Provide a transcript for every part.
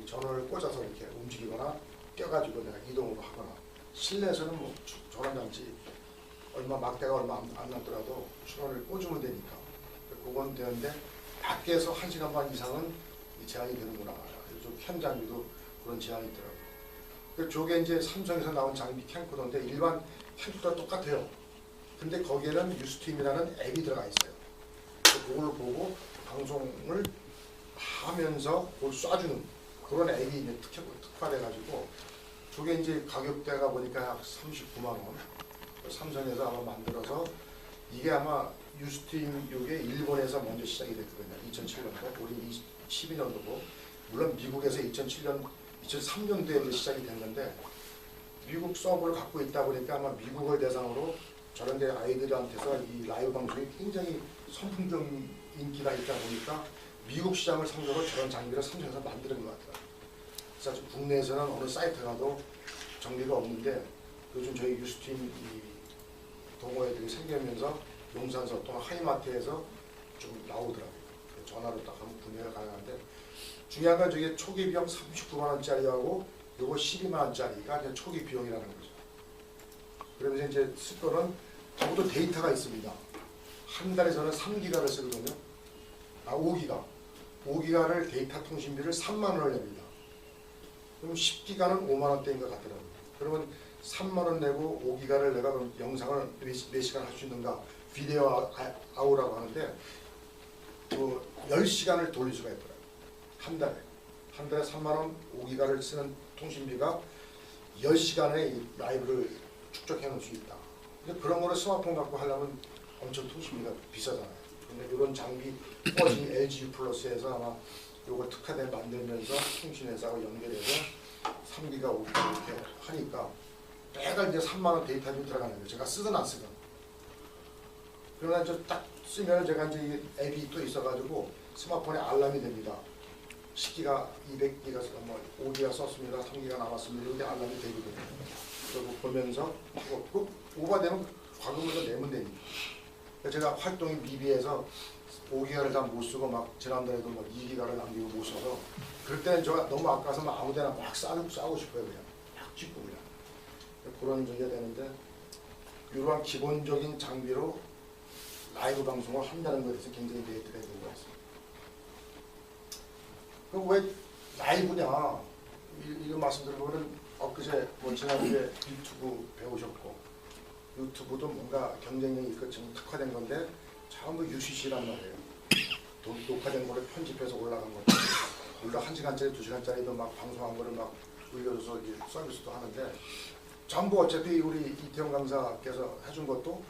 전원을 꽂아서 이렇게 움직이거나 껴가지고 내가 이동으로 하거나 실내에서는 뭐 전원장치 얼마 막대가 얼마 안 남더라도 전원을 꽂으면 되니까 그건 되는데 밖에서 1시간 반 이상은 제한이 되는구나. 요즘 캠 장비도 그런 제한이 있더라고요. 저게 이제 삼성에서 나온 장비 캠코더인데 일반 캠코더와 똑같아요. 근데 거기에는 유스트림이라는 앱이 들어가 있어요. 그걸 보고 방송을 하면서 그걸 쏴주는 그런 앱이 이제 특화돼가지고 저게 이제 가격대가 보니까 약 39만 원. 삼성에서 아마 만들어서 이게 아마 유스트림 이게 일본에서 먼저 시작이 됐거든요. 2007년도, 우리 12년도고 물론 미국에서 2003년도에 시작이 됐는데 미국 서버를 갖고 있다 보니까 아마 미국을 대상으로 저런 데 아이들한테서 이 라이브 방송이 굉장히 선풍적인 인기가 있다 보니까 미국 시장을 상대로 저런 장비를 삼성에서 만드는 것 같아요. 그래서 국내에서는 어느 사이트 가도 정비가 없는데 요즘 저희 유스트림 동호회들이 생기면서 용산서 또는 하이마트에서 좀 나오더라고요. 전화로 딱 하면 구매가 가능한데 중요한 건 저게 초기 비용 39만 원짜리하고 요거 12만 원짜리가 이제 초기 비용이라는 거죠. 그러면서 이제 쓸 거는 저것도 데이터가 있습니다. 한 달에 저는 3기가를 쓰거든요. 5기가. 5기가를 데이터 통신비를 3만 원을 냅니다. 그럼 10기가는 5만 원대인 것 같더라고요. 그러면 3만 원 내고 5기가를 내가 그럼 영상을 몇 시간 할 수 있는가? 비디오 아우라고 하는데 그 10시간을 돌릴 수가 있더라고요. 한 달에 3만 원 5기가를 쓰는 통신비가 10시간의 라이브를 축적해 놓을 수 있다. 근데 그런 거를 스마트폰 갖고 하려면 엄청 통신비가 비싸잖아요. 근데 이런 장비 지금 LG 플러스에서 아마 이걸 특화된 만들면서 통신회사하고 연결해서 3기가 5기가 이렇게 하니까 매달 이제 3만 원 데이터가 들어가는 거예요. 제가 쓰든 안 쓰든. 그러나 이제 딱 쓰면 제가 이제 이 앱이 또 있어가지고 스마트폰에 알람이 됩니다. 10기가, 200기가, 뭐 5기가 썼습니다. 3기가 남았습니다. 이렇게 알람이 되거든요. 그리고 보면서 하고 오버되면 과금을 더 내면 되니까. 제가 활동이 미비해서 5기가를 다 못 쓰고 막 지난달에도 막 2기가를 남기고 못 써서 그럴 때는 제가 너무 아까워서 막 아무데나 막 싸고 싶어요. 그냥 막 찍고 그냥 그런 적이 되는데 이러한 기본적인 장비로 라이브 방송을 한다는 것에 대해서 굉장히 메리트가 있는 것 같습니다. 그럼 왜 라이브냐 이런 말씀드리고는 엊그제 뭐 지난주에 유튜브 배우셨고 유튜브도 뭔가 경쟁력이 있고 지금 특화된 건데 전부 UCC란 말이에요. 녹화된 거를 편집해서 올라간 것들 물론 1시간짜리 2시간짜리도 막 방송한 거를 막 올려줘서 서비스도 하는데 전부 어차피 우리 이태용 강사께서 해준 것도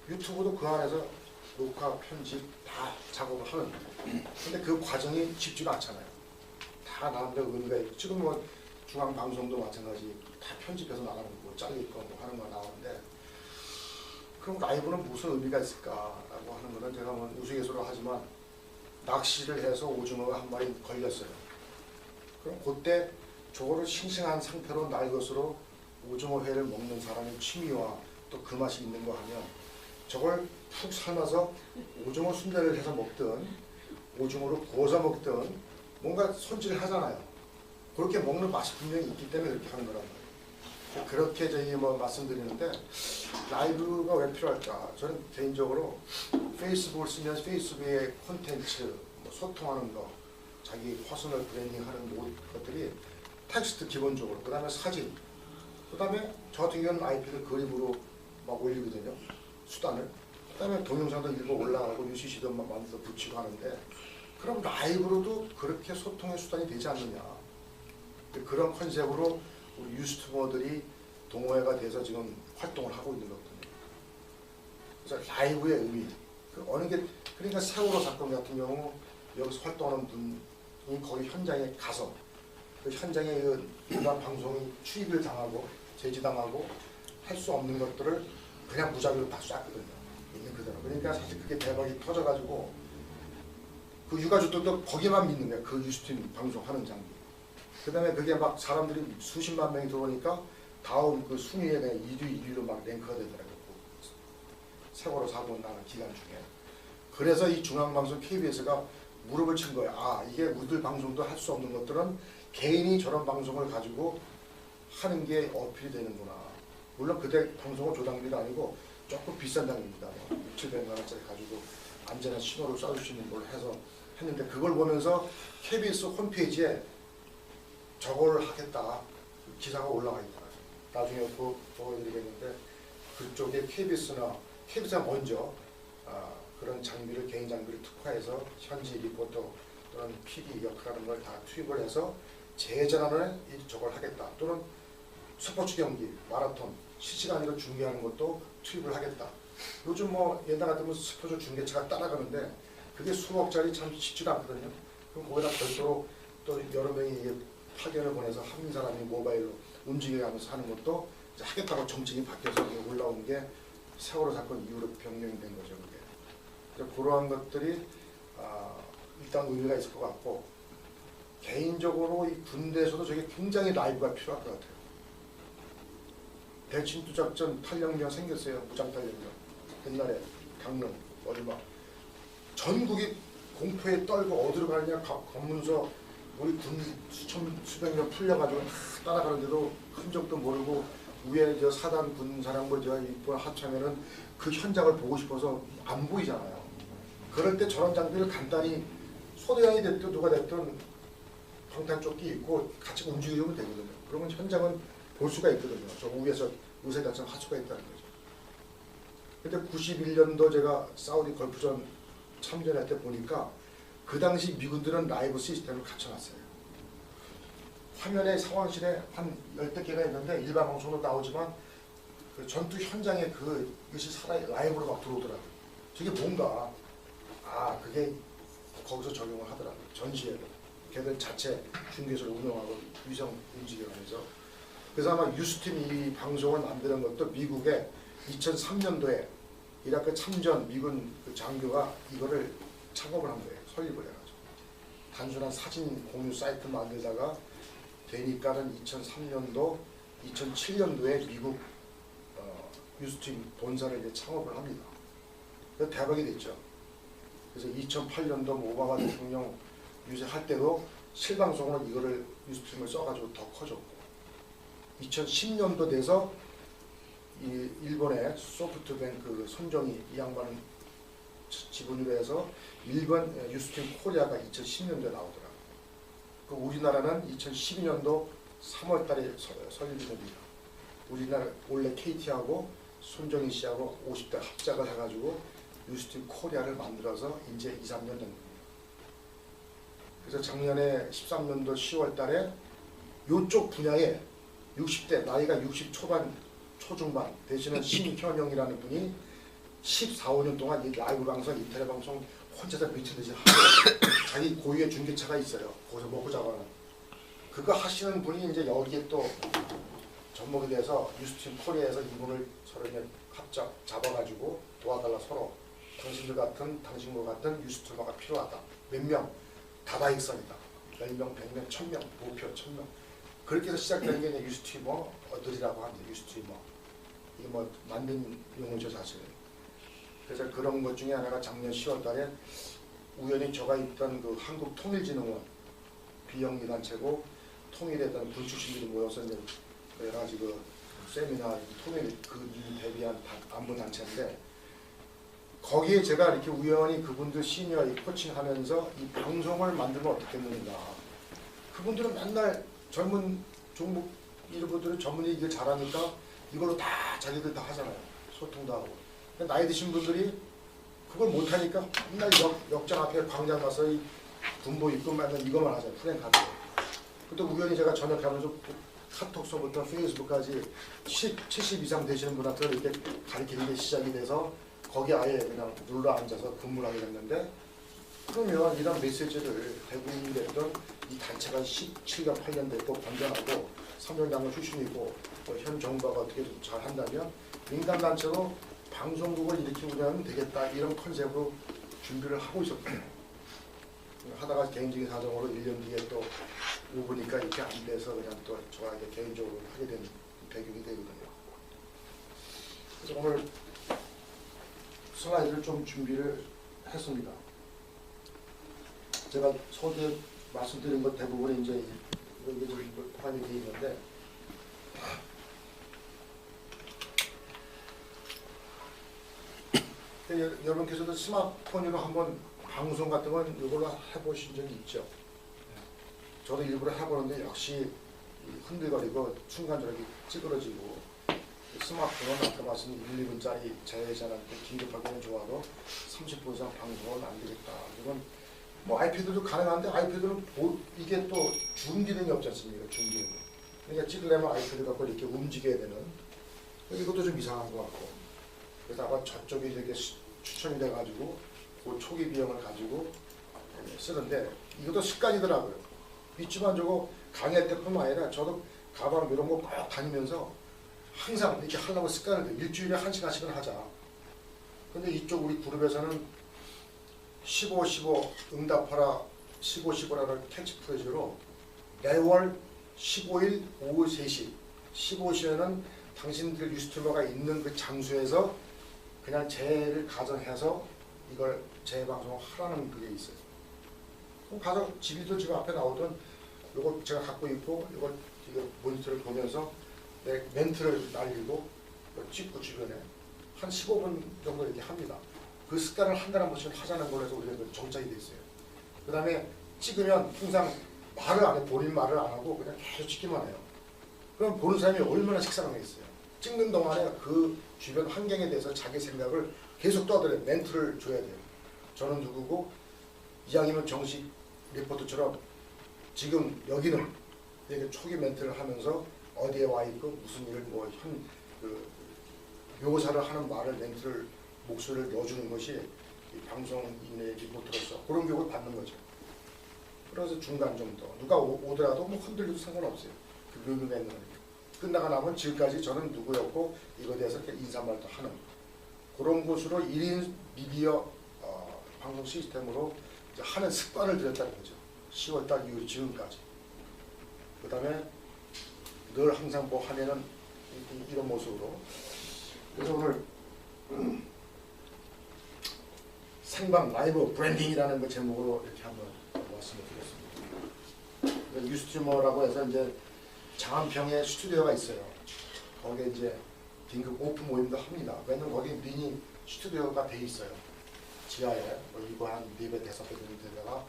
유튜브도 그 안에서 녹화, 편집 다 작업을 하는 근데 그 과정이 쉽지가 않잖아요. 다 나름대로 의미가 있고 지금 뭐 중앙방송도 마찬가지 다 편집해서 나가는 거고 잘리고 뭐 하는 거 나오는데 그럼 라이브는 무슨 의미가 있을까라고 하는 거는 제가 뭐 우스갯소리로 하지만 낚시를 해서 오징어가 한 마리 걸렸어요. 그럼 그때 저거를 싱싱한 상태로 날 것으로 오징어회를 먹는 사람의 취미와 또 그 맛이 있는 거 하면 저걸 푹 삶아서 오징어 순대를 해서 먹든 오징어로 구워서 먹든 뭔가 손질을 하잖아요. 그렇게 먹는 맛이 분명히 있기 때문에 그렇게 하는 거란 말이에요. 그렇게 저희 뭐 말씀드리는데 라이브가 왜 필요할까? 저는 개인적으로 페이스북을 쓰면 페이스북의 콘텐츠, 뭐 소통하는 거, 자기 퍼스널 브랜딩하는 모든 것들이 텍스트 기본적으로, 그 다음에 사진, 그 다음에 저 같은 경우는 아이패드 그림으로 막 올리거든요. 수단을. 그 다음에 동영상도 일부 올라가고 UCC도 막 만들어 붙이고 하는데 그럼 라이브로도 그렇게 소통의 수단이 되지 않느냐. 그런 컨셉으로 우리 유튜버들이 동호회가 돼서 지금 활동을 하고 있는 거거든요. 그래서 라이브의 의미, 그 어느 게 그러니까 세월호 사건 같은 경우 여기서 활동하는 분이 거기 현장에 가서 그 현장에 그 일반 방송이 추입을 당하고 제지당하고 할 수 없는 것들을 그냥 무작위로 다 쐈거든요. 있는 그대로. 그러니까 사실 그게 대박이 터져가지고 그 유가족들도 거기만 믿는 거야. 그 유스트림 방송하는 장비. 그 다음에 그게 막 사람들이 수십만 명이 들어오니까 다음 그 순위에 그냥 1위로 막 랭크가 되더라고요. 세월호 사고 나는 기간 중에. 그래서 이 중앙방송 KBS가 무릎을 친 거야. 아, 이게 우리들 방송도 할 수 없는 것들은 개인이 저런 방송을 가지고 하는 게 어필이 되는구나. 물론 그때 방송은 조당비가 아니고 조금 비싼 당입니다. 뭐 600~700만 원짜리 가지고 안전한 신호를 쏴줄 수 있는 걸 해서 했는데, 그걸 보면서 KBS 홈페이지에 저걸 하겠다 기사가 올라가 있더라고요. 나중에 보여드리겠는데, 그쪽에 KBS가 먼저 그런 장비를, 개인 장비를 특화해서 현지 리포터 또는 PD 역할하는 걸 다 투입을 해서 재전환을 저걸 하겠다. 또는 스포츠 경기, 마라톤, 실시간으로 중계하는 것도 투입을 하겠다. 요즘 뭐 옛날 같으면 스포츠 중계차가 따라가는데 그게 수억짜리 참 쉽지도 않거든요. 그럼 거기다 별도로 또 여러 명이 파견을 보내서 한 사람이 모바일로 움직여가면서 하는 것도 이제 하겠다고 정책이 바뀌어서 올라온 게 세월호 사건 이후로 변경이 된 거죠. 그게. 그러한 것들이 일단 의미가 있을 것 같고, 개인적으로 이 군대에서도 저게 굉장히 라이브가 필요할 것 같아요. 대침투작전 탄력명 생겼어요. 무장탄력명. 옛날에 강릉 어디 막 전국이 공포에 떨고 어디로 가느냐, 검문소 우리 군 수백 명 풀려가지고 따라가는데도 흔적도 모르고, 위에 저 사단 군사령부 제가 입번 합창에는 그 현장을 보고 싶어서 안 보이잖아요. 그럴 때 저런 장비를 간단히 소대장이 됐든 누가 됐든 방탄조끼 입고 같이 움직이면 되거든요. 그러면 현장은 볼 수가 있거든요. 저 위에서 요새 같은 하수가 있다는 거죠. 근데 91년도 제가 사우디 걸프전 참전할 때 보니까 그 당시 미군들은 라이브 시스템을 갖춰놨어요. 화면에 상황실에 한 10대 개가 있는데 일반 방송도 나오지만 그 전투 현장에 그것이 라이브로 막 들어오더라고요. 저게 뭔가, 그게 거기서 적용을 하더라고요. 전시회를. 걔들 자체 중계소를 운영하고 위성 움직여가면서. 그래서 아마 유스팀 이 방송을 만드는 것도 미국의 2003년도에 이라크 참전 미군 그 장교가 이거를 창업을 한 거예요. 설립을 해가지고. 단순한 사진 공유 사이트 만들다가 되니까는 2003년도, 2007년도에 미국 유스팀 본사를 이제 창업을 합니다. 그래서 대박이 됐죠. 그래서 2008년도 오바마 대통령 유세할 때도 실방송으로 이거를 유스팀을 써가지고 더 커졌고, 2010년도 돼서 이 일본의 소프트뱅크 손정희 이 양반은 지분으로 해서 일본 유스팀 코리아가 2010년도에 나오더라고요. 그 우리나라는 2012년도 3월달에 설립이 됩니다. 우리나라 원래 KT하고 손정희 씨하고 50대 합작을 해가지고 유스팀 코리아를 만들어서 이제 2~3년 된 겁니다. 그래서 작년에 13년도 10월달에 이쪽 분야에 60대 나이가 60 초반 초중반 되시는 신현영이라는 분이 14~15년 동안 이 라이브 방송, 인터넷 방송 혼자서 미친 듯이 하고 자기 고유의 중계차가 있어요. 거기서 먹고 자고는. 그거 하시는 분이 이제 여기에 또 접목이 돼서 유스팀 코리아에서 이분을 서로 이제 합작 잡아가지고 도와달라 서로. 당신과 같은 유스튜버가 필요하다. 몇 명? 다다익선이다. 10명, 100명, 1000명, 목표 1000명. 그렇게 해서 시작된 게 이제 유스튜버들이라고 합니다. 유스튜버. 이게 뭐 만든 용어죠 사실은. 그래서 그런 것 중에 하나가 작년 10월달에 우연히 제가 있던 그 한국통일진흥원 비영리 단체고 통일했던 군 출신들이 모여서 이제 여러 가지 그 세미나 통일 그 대비한 안보 단체인데, 거기에 제가 이렇게 우연히 그분들 시니어 코칭하면서 이 방송을 만들면 어떻겠는가. 그분들은 맨날 젊은 종목 이런 분들은 전문이 이걸 잘하니까 이걸로 다 자기들 다 하잖아요. 소통도 하고. 근데 나이 드신 분들이 그걸 못하니까 맨날 역장 앞에 광장 가서 이 군복 입고 맨날 이것만 하잖아요. 플랜카드. 그때 우연히 제가 전역하면서 카톡서부터 페이스북까지 70 이상 되시는 분한테 이렇게 가르치는 게 시작이 돼서 거기 아예 그냥 눌러 앉아서 근무를 하게 됐는데, 그러면 이런 메시지를 대국민이 됐던 이 단체가 17년 8년 됐고 반전하고 3년 장관 출신이고 또 현 정부가 어떻게 좀 잘 한다면 민간 단체로 방송국을 이렇게 운영하면 되겠다, 이런 컨셉으로 준비를 하고 있었거든요. 하다가 개인적인 사정으로 1년 뒤에 또 오보니까 이렇게 안 돼서 그냥 또 저한테 개인적으로 하게 된 배경이 되거든요. 그래서 오늘 슬라이드를 좀 준비를 했습니다. 제가 서두에 말씀드린 것 대부분 이제 이게 좀 포함이 되어 있는데 여러분께서도 스마트폰으로 한번 방송 같은 건 이걸로 해보신 적이 있죠? 저도 일부러 해보는데 역시 흔들거리고 순간적으로 찌그러지고 스마트폰은 아까 말씀 1, 2분짜리 재회전한테 긴급하게는 좋아도 30분 이상 방송은 안 되겠다. 이건 뭐 아이패드도 가능한데 아이패드는 이게 또 줌 기능이 없지 않습니까? 줌 기능. 그러니까 찍으려면 아이패드 갖고 이렇게 움직여야 되는 이것도 좀 이상한 것 같고 그래서 아마 저쪽이 이렇게 추천이 돼가지고 그 초기 비용을 가지고 쓰는데 이것도 습관이더라고요. 믿지만 저거 강의할 때뿐만 아니라 저도 가방 이런 거 꼭 다니면서 항상 이렇게 하려고 습관을 돼. 일주일에 1시간씩은 하자. 근데 이쪽 우리 그룹에서는 15-15 응답하라 15-15라는 캐치프레이즈로 매월 15일 오후 3시 15시에는 당신들 유스튜버가 있는 그 장소에서 그냥 재해를 가정해서 이걸 재해방송을 하라는 그게 있어요. 그럼 가서 집이든 집 앞에 나오든 이거 제가 갖고 있고 이거 모니터를 보면서 내 멘트를 날리고 찍고 주변에 한 15분 정도 이렇게 합니다. 그 습관을 한 달에 한 번씩 하자는 걸로 해서 우리가 정착이 돼 있어요. 그 다음에 찍으면 항상 말을 안 해, 본인 말을 안 하고 그냥 계속 찍기만 해요. 그럼 보는 사람이 얼마나 식상하겠어요. 찍는 동안에 그 주변 환경에 대해서 자기 생각을 계속 떠들어요. 멘트를 줘야 돼요. 저는 누구고 이왕이면 정식 리포터처럼 지금 여기는 이렇게 초기 멘트를 하면서 어디에 와 있고 무슨 일을 묘사를 하는 말을 멘트를 목소리를 넣어주는 것이 이 방송인의 리포터로서 그런 교육을 받는 거죠. 그래서 중간 정도 누가 오더라도 뭐 흔들려도 상관없어요. 그 묘기가 있는 거니까. 끝나가 나면 지금까지 저는 누구였고 이거에 대해서 이렇게 인사말도 하는 그런 곳으로 1인 미디어 방송 시스템으로 이제 하는 습관을 들였다는 거죠. 10월달 이후 지금까지. 그 다음에 늘 항상 뭐 하면은 이런 모습으로. 그래서 오늘 생방 라이브 브랜딩이라는 그 제목으로 이렇게 한번 말씀을 드렸습니다. 유스튜머라고 해서 이제 장안평에 스튜디오가 있어요. 거기에 이제 긴급 오픈 모임도 합니다. 왜냐면 거기 미니 스튜디오가 돼 있어요. 지하에 뭐 이거 한 4배, 5배 정도 되다가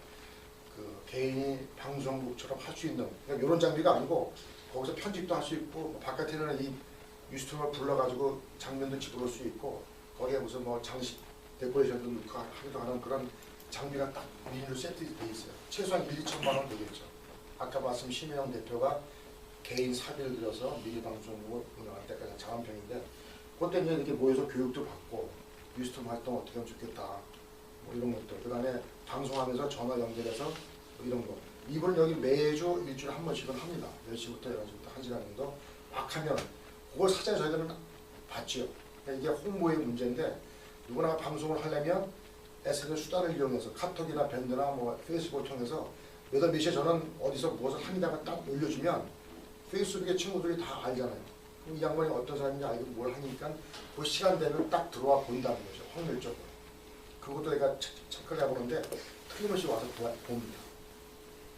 그 개인이 방송국처럼 할 수 있는 그러니까 이런 장비가 아니고 거기서 편집도 할 수 있고 바깥에는 이 유스튜버 불러가지고 장면도 집어넣을 수 있고 거기에 무슨 뭐 장식 데코레이션도 넣고 하기도 하는 그런 장비가 딱 미니로 세트돼 있어요. 최소한 1-2천만 원 되겠죠. 아까 말씀 심혜영 대표가 개인 사비를 들여서 미니 방송국을 운영할 때까지 장안평인데 그때 이제 이렇게 모여서 교육도 받고 유스튜브 활동 어떻게 하면 좋겠다 뭐 이런 것들 그 다음에 방송하면서 전화 연결해서 뭐 이런 거 이분은 여기 매주 일주일에 한 번씩은 합니다. 10시부터 11시부터 1시간 정도 막 하면 그걸 사전에 저희들은 받지요. 그러니까 이게 홍보의 문제인데 누구나 방송을 하려면 SNS 수단을 이용해서 카톡이나 밴드나 뭐 페이스북을 통해서 몇 시에 저는 어디서 무엇을 합니다가 딱 올려주면 페이스북의 친구들이 다 알잖아요. 그럼 이 양반이 어떤 사람인지 알고 뭘 하니까 그 시간 되면 딱 들어와 본다는 거죠. 확률적으로. 그것도 내가 체크를 해보는데 틀림없이 와서 봅니다.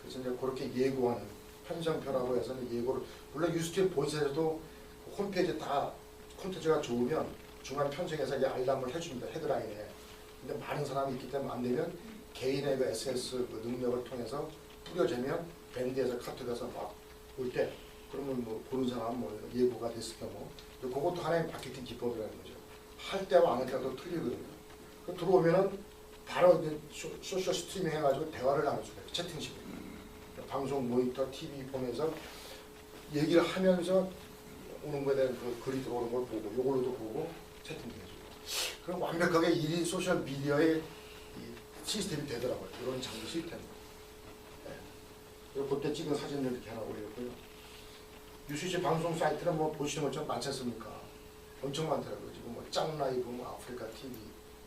그래서 이제 그렇게 예고하는 편성표라고 해서 예고를 물론 유스튜브 본사에서도 홈페이지에 다 콘텐츠가 좋으면 중간 편성해서 이제 알람을 해줍니다. 헤드라인에. 근데 많은 사람이 있기 때문에 안 되면 개인의 그 SNS 그 능력을 통해서 뿌려재면 밴드에서 카톡에서 막 올 때 그러면 뭐 보는 사람 뭐 예고가 됐을 경우 그것도 하나의 마케팅 기법이라는 거죠. 할 때와 안 할 때가 또 틀리거든요. 그 들어오면은 바로 이제 소셜 스트리밍 해가지고 대화를 나눌 수가 있어요. 채팅식으로. 방송 모니터 TV 보면서 얘기를 하면서 오는 거에 대한 그 글이 들어오는 걸 보고 요걸로도 보고 채팅도 해주고 그럼 완벽하게 1인 소셜 미디어의 이 시스템이 되더라고요. 이런 장비 시스템. 네. 그때 찍은 사진을 이렇게 하나 올렸고요. UCC 방송 사이트는 뭐 보시는 것처럼 많지 않습니까? 엄청 많더라고요. 지금 뭐 짱라이브, 뭐 아프리카 TV.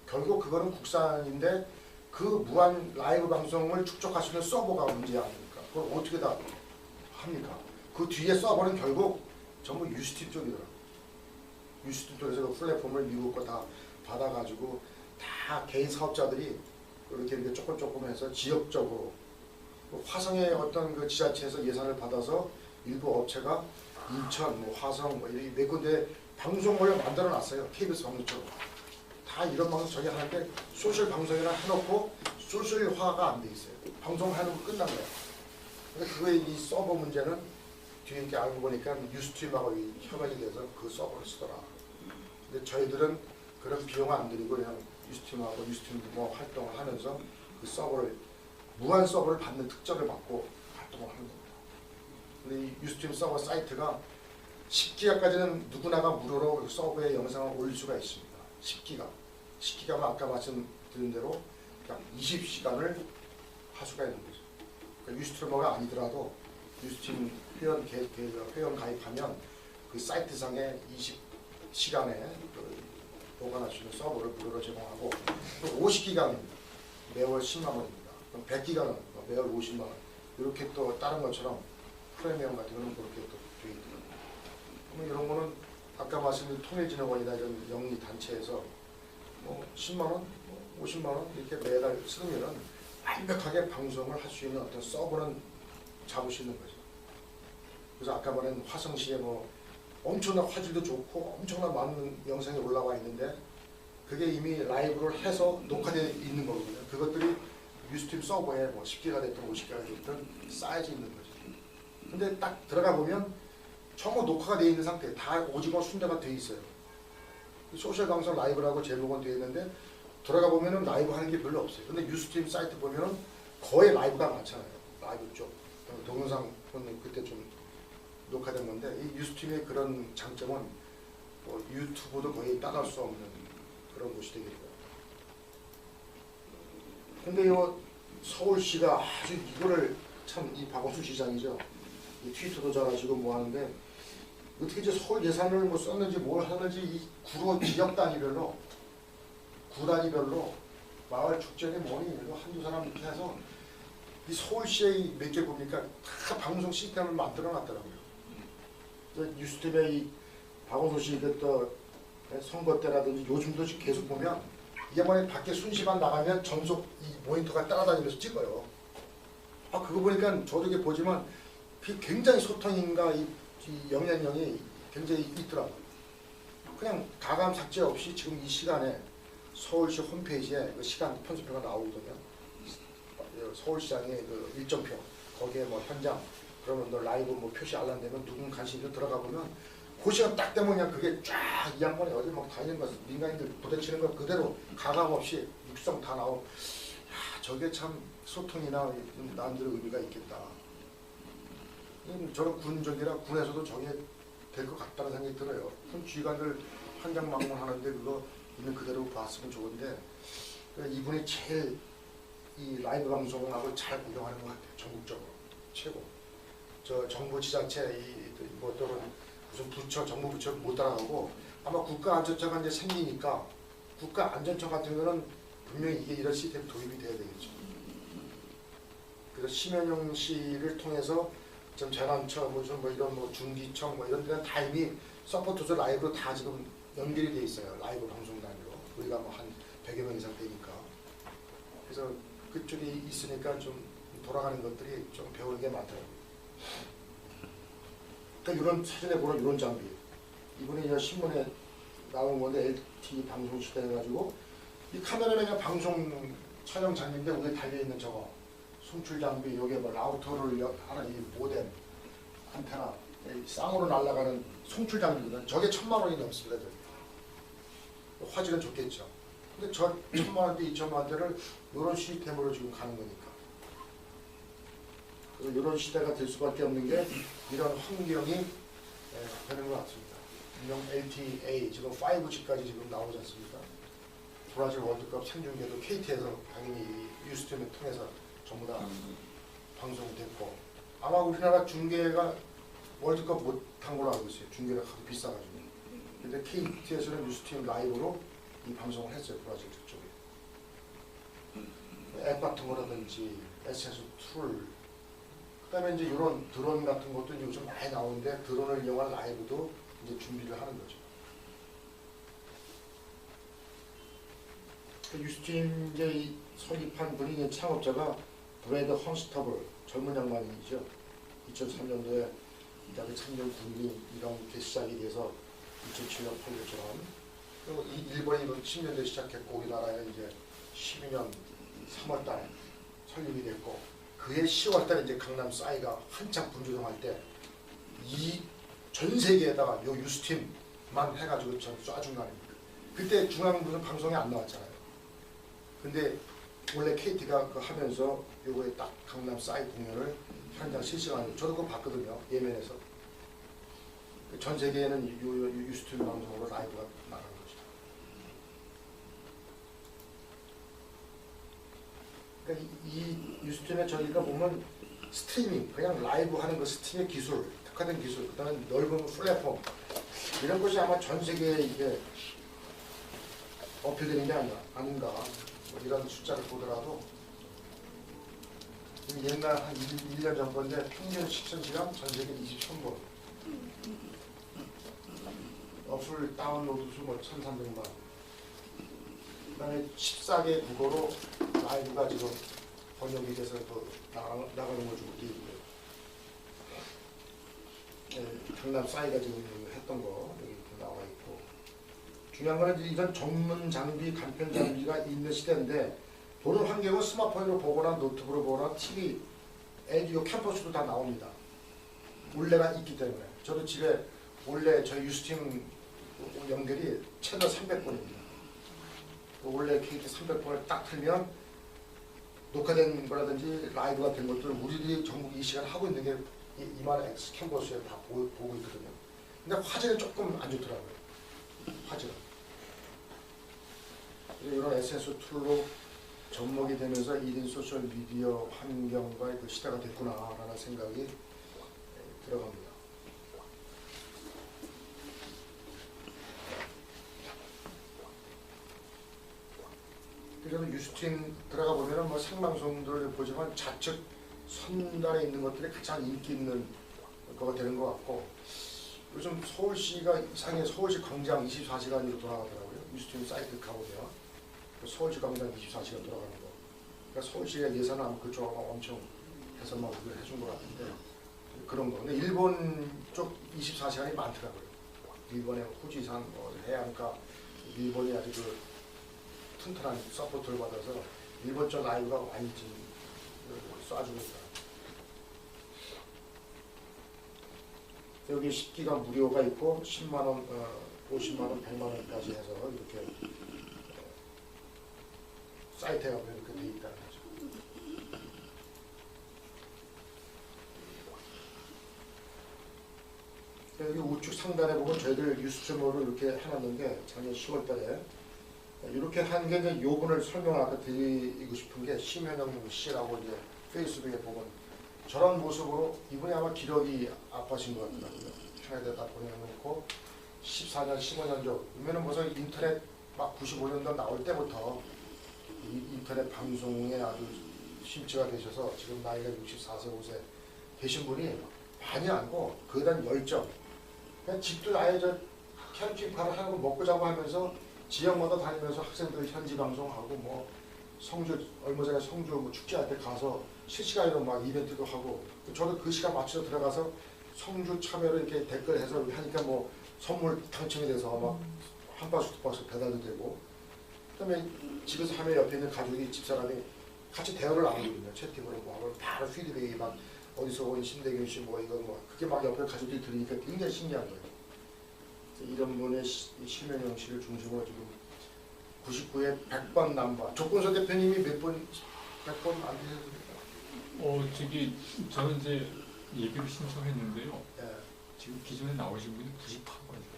결국 그거는 국산인데 그 무한 라이브 방송을 축적할 수 있는 서버가 문제 아닙니까? 그걸 어떻게 다 합니까? 그 뒤에 서버는 결국 전부 유스튜브 쪽이더라고요. 유스튜브 쪽에서 그 플랫폼을 미국 거 다 받아가지고 다 개인 사업자들이 이렇게 조금 해서 지역적으로 화성의 어떤 그 지자체에서 예산을 받아서 일부 업체가 인천, 뭐 화성 몇 군데 방송을 만들어 놨어요. KBS 방송처럼. 다 이런 방송 전혀 하는데 소셜 방송이나 해놓고 소셜화가 안 돼 있어요. 방송하는 거 끝난 거야. 근데 그거의 이 서버 문제는 뒤에 이렇게 알고 보니까 유스트림하고 협약이 돼서 그 서버를 쓰더라. 근데 저희들은 그런 비용 안 들이고 그냥 유스트림하고 유스트림 뭐 활동을 하면서 그 서버를 무한 서버를 받는 특전을 받고 활동을 하는 겁니다. 근데 이 유스트림 서버 사이트가 10기가까지는 누구나가 무료로 서버에 영상을 올릴 수가 있습니다. 10기가면 아까 말씀드린 대로 그냥 20시간을 할 수가 있는 거죠. 그러니까 유스트리머가 아니더라도 유스트림 회원 가입하면 그 사이트상에 20시간에 보관할 수 있는 서버를 무료로 제공하고 또 50기가입니다. 매월 10만 원입니다. 그럼 100기가는 매월 50만 원. 이렇게 또 다른 것처럼 프리미엄 같은 거는 그렇게 또 되어 있더라고요. 그러면 이런 거는 아까 말씀드린 통일진흥원이나 이런 영리 단체에서 뭐 10만 원, 뭐 50만 원 이렇게 매달 쓰면은 완벽하게 방송을 할 수 있는 어떤 서버는 잡을 수 있는 거죠. 그래서 아까 말한 화성시에 뭐 엄청난 화질도 좋고 엄청난 많은 영상이 올라와 있는데 그게 이미 라이브를 해서 녹화되어 있는 거거든요. 그것들이 유스트림 서버에 뭐 10기가 됐든 50기가 됐든 쌓여져 있는 거죠. 근데 딱 들어가 보면 전부 녹화가 되어 있는 상태, 다 오징어 순대가 되어 있어요. 소셜 방송 라이브라고 제목은 되어 있는데 들어가 보면은 라이브 하는 게 별로 없어요. 근데 유스트림 사이트 보면은 거의 라이브가 많잖아요. 라이브 쪽. 동영상은 그때 좀 녹화된 건데 이 유스트림의 그런 장점은 뭐 유튜브도 거의 따라할 수 없는 그런 곳이 되겠고요. 근데 요 서울시가 아주 이거를 참 이 박원순 시장이죠. 이 트위터도 잘하시고 뭐 하는데 어떻게 이제 서울 예산을 뭐 썼는지 뭘 하는지 이 구로 지역 단위별로 구 단위별로 마을 축제니 뭐니 한두 사람 이렇게 해서 이 서울시에 몇 개 보니까 다 방송 시스템을 만들어 놨더라고요. 뉴스팀의 이 박원순 씨 또 선거 때라든지 요즘도 계속 보면 이 양반이 밖에 순시간 나가면 전속 이 모니터가 따라다니면서 찍어요. 아 그거 보니까 저도 이게 보지만 굉장히 소통인가 이 영향력이 굉장히 있더라고요. 그냥 가감 삭제 없이 지금 이 시간에 서울시 홈페이지에 그 시간 편집표가 나오거든요. 서울시장의 그 일정표 거기에 뭐 현장 그러면 너 라이브 뭐 표시 알람되면 누군 관심이 들어가 보면 그 시간 딱 되면 그냥 그게 쫙 이 양반이 어디 막 다니는 거 민간인들 부대치는 거 그대로 가감 없이 육성 다 나오고 야, 저게 참 소통이나 나름대로 의미가 있겠다. 저는 군적이라 군에서도 저게 될 것 같다는 생각이 들어요. 그럼 쥐관들 현장 방문하는데 그거 있는 그대로 봤으면 좋은데 이분이 제일 이 라이브 방송하고 잘 운영하는 것 같아요. 전국적으로 최고. 저 정부 지자체 뭐 또는 무슨 부처 정부 부처 못 따라가고 아마 국가안전처가 이제 생기니까 국가안전처 같은 거는 분명히 이게 이런 시스템 도입이 돼야 되겠죠. 그래서 심현용 씨를 통해서 좀 재난처 무슨 뭐 이런 뭐 중기청 뭐 이런 데는 다 이미 서포터즈 라이브로 다 지금 연결이 돼 있어요. 라이브 방송 단위로 우리가 뭐 한 100여 명 이상 되니까. 그래서 그쪽이 있으니까 좀 돌아가는 것들이 좀 배울 게 많더라고요. 그러니까 이런 사진에 보는 이런 장비. 이번에 이제 신문에 나온 건데 LTE 방송 시대 해가지고 이 카메라는 그냥 방송 촬영 장비인데 위에 달려 있는 저거 송출 장비 여기에 뭐 라우터를 하는 이 모뎀 안테나 쌍으로 날아가는 송출 장비거든. 저게 1000만 원이 넘습니다. 저기. 화질은 좋겠죠. 근데 저 1000만 원대 2000만 원대를 이런 시스템으로 지금 가는 거니까. 그래서 이런 시대가 될 수밖에 없는 게 이런 환경이 되는 것 같습니다. 일명 LTA 지금 5G까지 지금 나오지 않습니까? 브라질 월드컵 생중계도 KT에서 당연히 유스트림을 통해서 전부 다 방송됐고 아마 우리나라 중계가 월드컵 못한 걸로 알고 있어요. 중계가 하도 비싸가지고. 근데 KT에서는 유스트림 라이브로 이 방송을 했어요. 브라질 쪽에. 앱 같은 거라든지 에센스 툴 그다음에 이제 이런 드론 같은 것도 요즘 많이 나오는데 드론을 이용한 라이브도 이제 준비를 하는 거죠. 유스트림 이제 이 설립한 분이 창업자가 브래드 헌스터블 젊은 양반이죠. 2003년도에 이라크 참전 군인이 이렇게 시작이 돼서 2007년 8월처럼 그리고 일본이 10년대 시작했고 우리나라에 이제 12년 3월달에 설립이 됐고 그해 10월달에 이제 강남 싸이가 한창 분주정할 때 이 전 세계에다가 요 유스팀만 해가지고 전 쏴준 거 아닙니까? 그때 중앙 무슨 방송에 안 나왔잖아요. 근데 원래 KT가 그 하면서 요거에 딱 강남 싸이 공연을 현장 실시간으로 저도 그거 봤거든요. 예멘에서. 전 세계에는 요 유스트림 방송으로 라이브가 나가는 거죠. 그러니까 이 유스트림에 저희가 보면 스트리밍, 그냥 라이브 하는 거 스트리밍 기술, 특화된 기술, 그다음에 넓은 플랫폼 이런 것이 아마 전 세계에 이게 어필되는 게 아닌가. 뭐 이런 숫자를 보더라도 옛날 한 1년 전 건데 평균 시청 시간 전 세계 23번. 어플 다운로드 수 뭐 1,300만. 그다음에 14개 국어로 라이브가 지금 번역이 돼서 또 나가는 걸 주고 있고요. 강남 싸이가 지금 했던 거 여기 나와 있고. 중요한 거는 이런 전문 장비, 간편 장비가 있는 시대인데 보는 환경은 스마트폰으로 보거나 노트북으로 보거나 TV, LG 캠퍼스도 다 나옵니다. 올레가 있기 때문에. 저도 집에 원래 저희 유스팀 연결이 채널 300번입니다. 원래 KT 300번을 딱 틀면 녹화된 거라든지 라이브가 된 것들을 우리들이 전국 이 시간 하고 있는 게 이만 X 캠퍼스에 다 보고 있거든요. 근데 화질은 조금 안 좋더라고요. 화질은. 이런 SNS 툴로 접목이 되면서 1인 소셜 미디어 환경과의 그 시대가 됐구나라는 생각이 들어갑니다. 그래서 유스트림 들어가 보면은 뭐 생방송들을 보지만 좌측 선단에 있는 것들이 가장 인기 있는 거가 되는 것 같고 요즘 서울시가 이상해 서울시 광장 24시간으로 돌아가더라고요. 유스트림 사이트 가보면 서울시 광장 24시간 돌아가는 거. 그러니까 서울시가 예산을 아마 그쪽하고 엄청 해서 막 해준 것 같은데 그런 거. 근데 일본 쪽 24시간이 많더라고요. 일본의 후지산, 해안가, 일본이 아주 그 튼튼한 서포트를 받아서 일본 쪽 라이브가 많이 쏴주고 있다. 여기 10기가 무료가 있고 10만원, 50만원, 100만원까지 해서 이렇게 사이트에 가보면 이렇게 돼 있다는 거죠. 여기 우측 상단에 보면 저희들 유스트리머를 이렇게 해놨는데 작년 10월달에 이렇게 한 게 이제 요분을 설명을 아까 드리고 싶은 게 심현영 씨라고 이제 페이스북에 보면 저런 모습으로 이분이 아마 기력이 아파신 것 같더라고요. 편에다 보내놓고 14년, 15년 전 그러면은 벌써 인터넷 막 95년도 나올 때부터 인터넷 방송에 아주 심취가 되셔서 지금 나이가 64세, 5세 되신 분이 많이 알고 그에 대한 열정 그냥 집도 아예 저 캠핑카를 하고 먹고 자고 하면서 지역마다 다니면서 학생들 현지 방송하고 뭐 성주 얼마 전에 성주 뭐 축제할 때 가서 실시간으로 막 이벤트도 하고 저도 그 시간 맞춰서 들어가서 성주 참여를 이렇게 댓글해서 하니까 뭐 선물 당첨이 돼서 막 한 박스 두 박스 배달도 되고 그다음에 집에서 하면 옆에 있는 가족이 집사람이 같이 대화를 나누거든요. 채팅으로 뭐 하면 바로 피드백이 막 어디서 온 신대균 씨 뭐 이거 뭐 그게 막 옆에 가족들이 들으니까 굉장히 신기한 거예요. 이런 분의 심현영 씨를 중심으로 지금 99회 100번 남바 조건서 대표님이 몇 번 100번 안 되셨습니까? 저기 저는 이제 예비로 신청했는데요. 네. 지금 기존에 나오신 분이 98까지.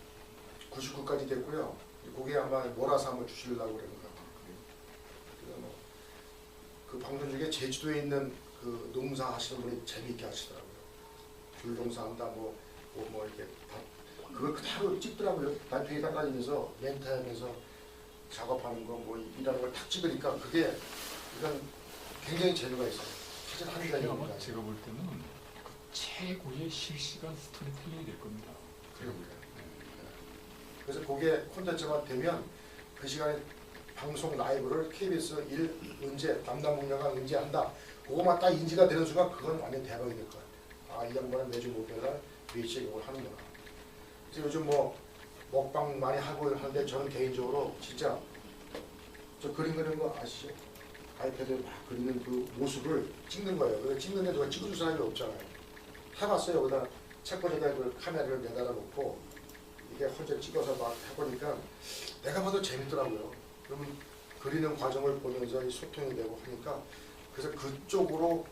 99까지 됐고요. 그게 아마 몰아서 한번 주시려고 그러는 것 같아요. 뭐 그 방송 중에 제주도에 있는 그 농사 하시는 분이 재미있게 하시더라고요. 귤농사 한다 뭐 이렇게 다 그걸 그대로 찍더라고요. 발표에 따라다니면서 멘트하면서 작업하는 거 뭐 일하는 걸 탁 찍으니까 그게 이건 굉장히 재미가 있어요. 사실 한 시간이 아마 제가 볼 때는 그 최고의 실시간 스토리텔링이 될 겁니다. 그러니까. 그래서 그게 콘텐츠가 되면 그 시간에 방송 라이브를 KBS 1 은재 담당 공장가 은재한다. 그거만 딱 인지가 되는 순간 그건 완전 대박이 될 것 같아요. 아, 이 양반은 매주 목요일날 몇 시에 이걸 하는구나. 그래서 요즘 뭐 먹방 많이 하고 하는데 저는 개인적으로 진짜 저 그림 그리는 거 아시죠? 아이패드에 막 그리는 그 모습을 찍는 거예요. 그래서 찍는데 누가 찍어줄 사람이 없잖아요. 해봤어요. 여기다 책꽂이에다 그 카메라를 매달아 놓고 이게 혼자 찍어서 막 해보니까 내가 봐도 재밌더라고요. 그러면 그리는 과정을 보면서 이 소통이 되고 하니까 그래서 그쪽으로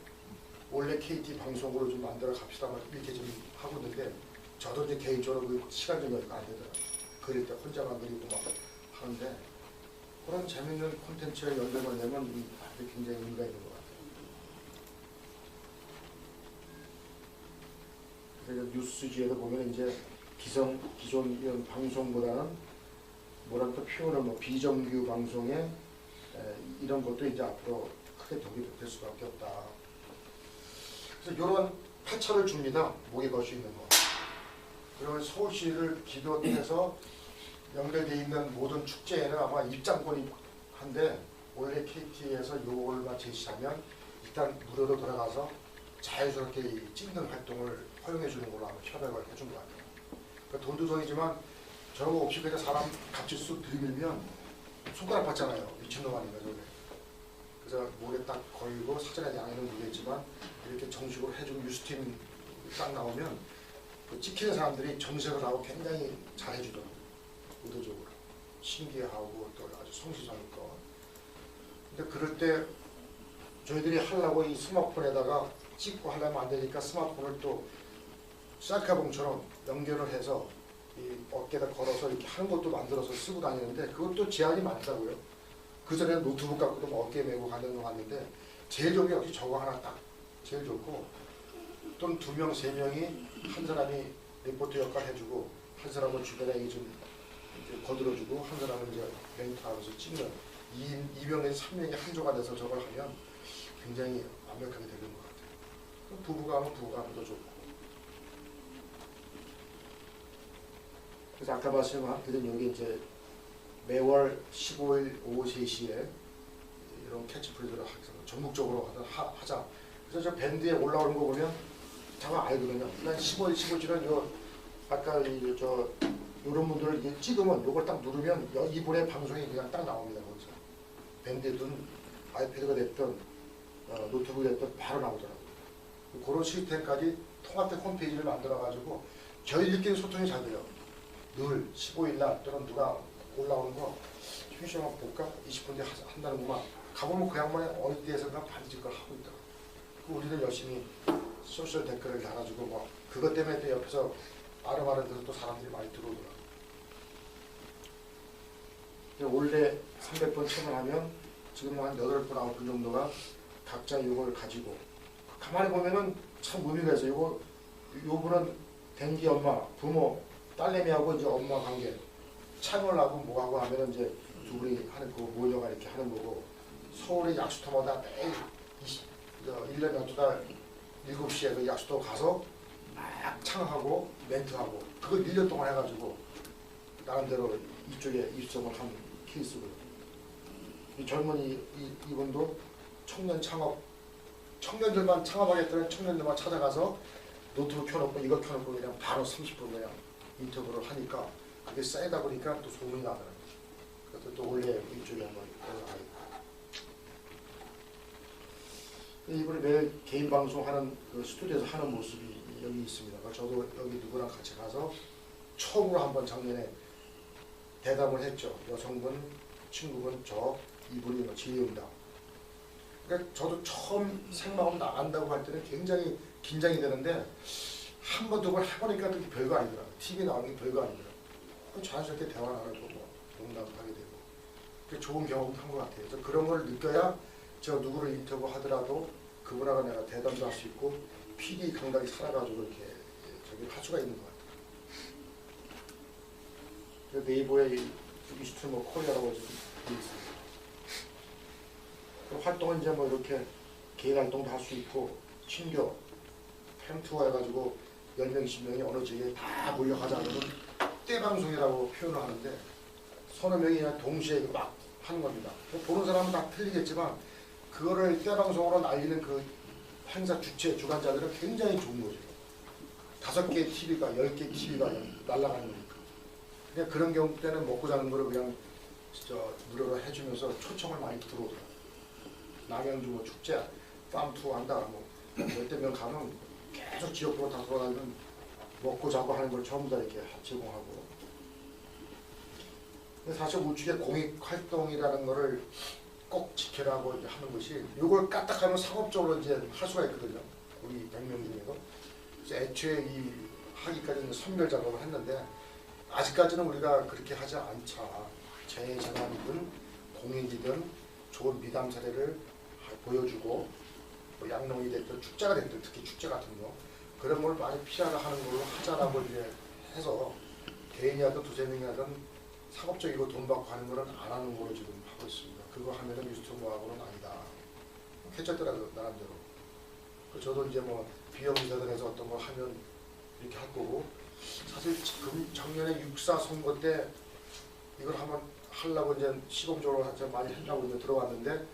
원래 KT 방송으로 좀 만들어 갑시다 이렇게 좀 하고 있는데 저도 이제 개인적으로 그 시간적 여유가 안 되더라고요. 그릴 때 혼자만 그리고 막 하는데 그런 재밌는 콘텐츠에 연결만 되면 굉장히 의미가 있는 것 같아요. 그래서 뉴스지에도 보면 이제 기존 이런 방송보다는 뭐라고 또 표현을 뭐 비정규 방송에 이런 것도 이제 앞으로 크게 독이 될 수밖에 없다. 그래서 이런 회차를 줍니다. 목에 걸 수 있는 거. 그러면 서울시를 기도해서 연결되어 있는 모든 축제에는 아마 입장권이 한데 원래 KT에서 요걸만 제시하면 일단 무료로 들어가서 자연스럽게 이 찍는 활동을 허용해 주는 걸로 아마 협약을 해준 것 같아요. 그러니까 돈도 돈이지만 저거 없이 그냥 사람 같이 쑥 들이밀면 손가락 받잖아요. 미친놈 아닌가 저게. 그래서 목에 딱 걸고 사전에 양해는 모르겠지만 이렇게 정식으로 해주고 뉴스팀 딱 나오면 그 찍히는 사람들이 정색을 하고 굉장히 잘해주더라고요. 의도적으로. 신기하고 또 아주 성시성의껏. 근데 그럴 때 저희들이 하려고 이 스마트폰에다가 찍고 하려면 안 되니까 스마트폰을 또 셀카봉처럼 연결을 해서 이 어깨에다 걸어서 이렇게 하는 것도 만들어서 쓰고 다니는데 그것도 제한이 많더라고요. 그전에는 노트북 갖고도 뭐 어깨에 메고 가는 거 같는데 제일 좋은 게 역시 저거 하나 딱 제일 좋고 또는 2명, 3명이 한 사람이 리포터 역할 해주고 한 사람은 주변에 좀 거들어주고 한 사람은 이제 멘트하면서 찍는 2명에서 3명이 한 조가 돼서 저걸 하면 굉장히 완벽하게 되는 것 같아요. 부부가 하면 부부가 하면 더 좋고. 그래서 아까 말씀드린 여기 이제 매월 15일 오후 3시에 이런 캐치프레이즈를 전국적으로 하자. 그래서 저 밴드에 올라오는 거 보면 제가 알거든요. 난 15일, 15일은 요 아까 저 이런 분들을 이게 찍으면 요걸 딱 누르면 이분의 방송이 그냥 딱 나옵니다. 거기서 밴드든 아이패드가 됐든 노트북이 됐든 바로 나오더라고요. 그런 시스템까지 통합된 홈페이지를 만들어가지고 저희들끼리 소통이 잘 돼요. 늘 15일날 또는 누가 올라오는 거 휴식 한번 볼까? 20분 뒤에 한다는구만. 가보면 그 양반이 어느 때에서가 반드시 그걸 하고 있더라고요. 우리는 열심히 소셜 댓글을 달아주고 뭐 그것 때문에 또 옆에서 아름아름 데서 또 사람들이 많이 들어오더라고요. 원래 300번 채널하면 지금 한 8분, 9분 정도가 각자 이걸 가지고 가만히 보면은 참 의미가 있어요. 요분은 댕기 엄마, 부모, 딸내미하고 이제 엄마 관계 창월하고 뭐하고 하면은 이제 두 분이 하는 거 모녀가 이렇게 하는 거고 서울의 약수터마다 매일 1년에 2달 7시에 그 약수터 가서 막 창하고 멘트하고 그걸 1년 동안 해가지고 나름대로 이쪽에 입성을 한 케이스거든요. 이 젊은이 이분도 청년 창업 청년들만 창업하겠다는 청년들만 찾아가서 노트북 켜놓고 이거 켜놓고 그냥 바로 30분 그냥 인터뷰를 하니까 그게 쌓이다 보니까 또 소문이 나더라고요. 그래서 또 원래 이쪽에 한번 올라가고 이분이 매일 개인 방송하는 그 스튜디오에서 하는 모습이 여기 있습니다. 저도 여기 누구랑 같이 가서 처음으로 한번 작년에 대담을 했죠. 여성분, 친구분, 저, 이분이 지혜입니다. 그러니까 저도 처음 생방송 나간다고 할 때는 굉장히 긴장이 되는데 한 번, 두 번 해보니까 그게 별거 아니더라고요. TV 나오는 게 별거 아니더라고요. 자연스럽게 대화 나누고 뭐 농담도 하게 되고 그게 좋은 경험도 한 것 같아요. 그래서 그런 걸 느껴야 저 누구를 인터뷰 하더라도 그분하고 내가 대담도 할 수 있고 PD 감각이 살아가지고 이렇게 저기 할 수가 있는 것 같아요. 네이버에 이스트 뭐 코리아라고 지금 되어 있습니다. 활동은 이제 뭐 이렇게 개인 활동도 할 수 있고 친교, 팬투어 해가지고 10명, 20명이 어느 지역에 다 몰려가자 그러면 떼방송이라고 표현을 하는데 서너 명이 그냥 동시에 막 하는 겁니다. 보는 사람은 다 틀리겠지만 그거를 떼방송으로 날리는 그 행사 주체 주관자들은 굉장히 좋은 거죠. 5개의 TV가 10개의 TV가 날아가는 거니까. 그냥 그런 경우 때는 먹고 자는 거를 그냥 무료로 해주면서 초청을 많이 들어오더라고요. 남양주 뭐 축제, 팜투어 한다, 뭐 몇대 명 가면 계속 지역으로 다 돌아다니면 먹고 자고 하는 걸 전부 다 이렇게 제공하고. 근데 사실 우측의 공익 활동이라는 거를 꼭 지켜라고 이제 하는 것이, 이걸 까딱하면 상업적으로 이제 할 수가 있거든요. 우리 100명 중에도. 그래서 애초에 이 하기까지는 선별 작업을 했는데 아직까지는 우리가 그렇게 하지 않자. 재해재난이든 공익이든 좋은 미담 사례를 보여주고, 뭐 양농이 됐든 축제가 됐든 특히 축제 같은 거 그런 걸 많이 피하라 하는 걸로 하자라고 이제 해서 개인이 하든 두세 명이 하든 상업적이고 돈 받고 하는 거는 안 하는 걸로 지금 하고 있습니다. 그거 하면은 유튜브하고는 아니다. 괜찮더라고요, 나름대로. 저도 이제 뭐 비영리사들에서 어떤 거 하면 이렇게 할 거고, 사실 지금 작년에 6.4 선거 때 이걸 한번 하려고 이제 시범적으로 많이 한다고 이제 들어왔는데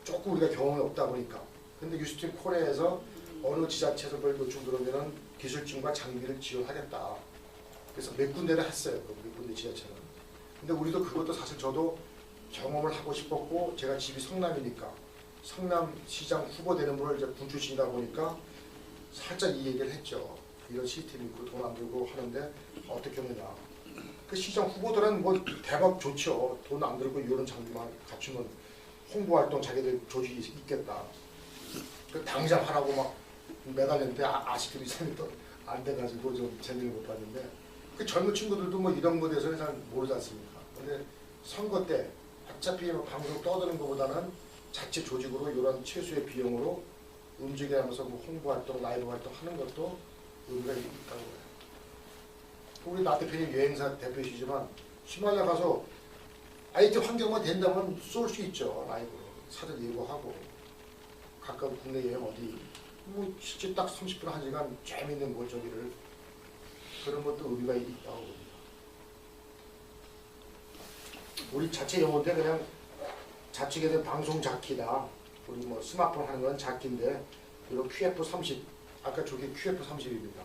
조금 우리가 경험이 없다 보니까. 근데 유스팀 코레에서 어느 지자체에서 그걸 요청 들어오면은 기술진과 장비를 지원하겠다. 그래서 몇 군데를 했어요. 몇 군데 지자체는. 근데 우리도 그것도 사실 저도 경험을 하고 싶었고, 제가 집이 성남이니까 성남시장 후보 되는 분을 이제 군 출신이다 보니까 살짝 이 얘기를 했죠. 이런 시스템이 있고 돈 안 들고 하는데 어떻게 하느냐. 그 시장 후보들은 뭐 대박 좋죠. 돈 안 들고 이런 장비만 갖추면 홍보활동 자기들 조직이 있겠다. 그 당장 하라고 막 매달렸는데 아직도 이상이 또 안 돼가지고 좀 재미를 못 봤는데, 그 젊은 친구들도 뭐 이런 거에 대해서는 잘 모르지 않습니까? 근데 선거 때 어차피 방송 떠드는 것보다는 자체 조직으로 이런 최소의 비용으로 움직여가면서 뭐 홍보활동, 라이브 활동 하는 것도 의미가 있다고 해요. 우리 나 대표님 여행사 대표시지만 히말라야 가서 IT 환경만 된다면 쏠 수 있죠. 라이브로 사전 예고하고 가까운 국내 여행 어디 뭐 실제 딱 30분 1시간 재밌는 뭐 저기를, 그런 것도 의미가 있다고 봅니다. 우리 자체 용어인데 그냥 자측에 대한 방송 자키다. 우리 뭐 스마트폰 하는 건 자키인데 이런 QF30, 아까 저게 QF30입니다.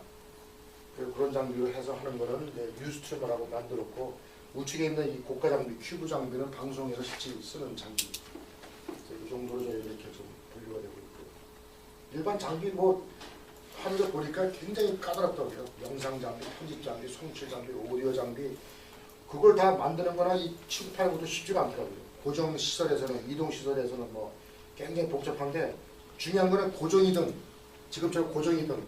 그런 장비를 해서 하는 거는 이제 유스트리머라고 만들었고, 우측에 있는 이 고가 장비, 큐브 장비는 방송에서 실제 쓰는 장비. 이 정도로 저희 이렇게 좀 분류가 되고 있고, 일반 장비 뭐 하는 거 보니까 굉장히 까다롭더라고요. 영상 장비, 편집 장비, 송출 장비, 오디오 장비, 그걸 다 만드는 거나 이 취급하는 것도 쉽지가 않더라고요. 고정 시설에서는, 이동 시설에서는 뭐 굉장히 복잡한데, 중요한 거는 고정이든 지금처럼 고정이든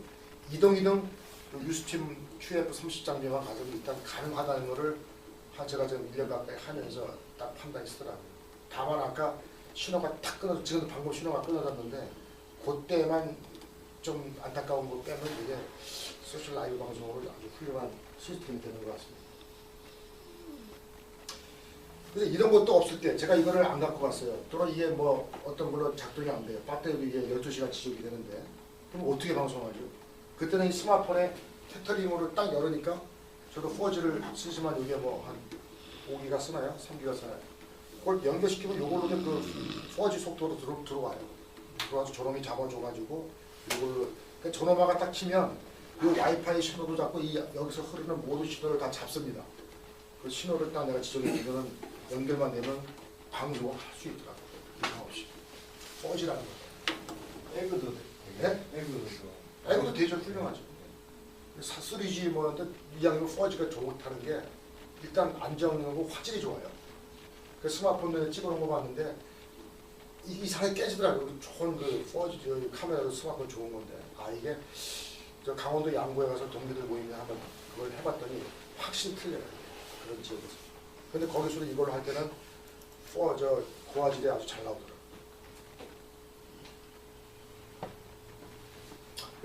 이동이든 유스팀 QF30 장비만 가지고 일단 가능하다는 거를 제가 지금 1년 가까이 하면서 딱 판단했더라고요. 다만 아까 신호가 탁 끊어져, 지금 방금 신호가 끊어졌는데 그때만 좀 안타까운 거 빼면 이게 소셜 라이브 방송으로 아주 훌륭한 시스템이 되는 것 같습니다. 그래서 이런 것도 없을 때 제가 이거를 안 갖고 갔어요. 또는 이게 뭐 어떤 걸로 작동이 안 돼요. 배터리도 이게 12시간 지속이 되는데 그럼 어떻게 방송하죠? 그때는 이 스마트폰에 테터링으로 딱 열으니까, 저도 4G를 쓰지만 이게 뭐 한 5기가 쓰나요? 3기가 쓰나요? 그걸 연결시키면 이걸로 그 4G 속도로 들어와요. 들어와서 저놈이 잡아줘가지고 이걸로, 그러니까 저놈아가 딱 치면 이 와이파이 신호도 잡고 이 여기서 흐르는 모든 신호를 다 잡습니다. 그 신호를 딱 내가 지정해주면 연결만 되면 방송을 할 수 있더라고요. 이상 없이. 4G라는 거. 에그도 돼. 네? 에그도 되죠. 훌륭하죠. 3G 뭐 이양이면 4G가 좋다는 게 일단 안정하고 화질이 좋아요. 그 스마트폰에 찍어놓은 거 봤는데 이 사람이 깨지더라고요. 좋은 그 4G 카메라도 스마트폰 좋은 건데, 아 이게 저 강원도 양구에 가서 동기들 모임에 한번 그걸 해봤더니 확실히 틀려요. 그런 지역에서. 근데 거기서도 이걸 할 때는 고화질이 아주 잘 나오더라고요.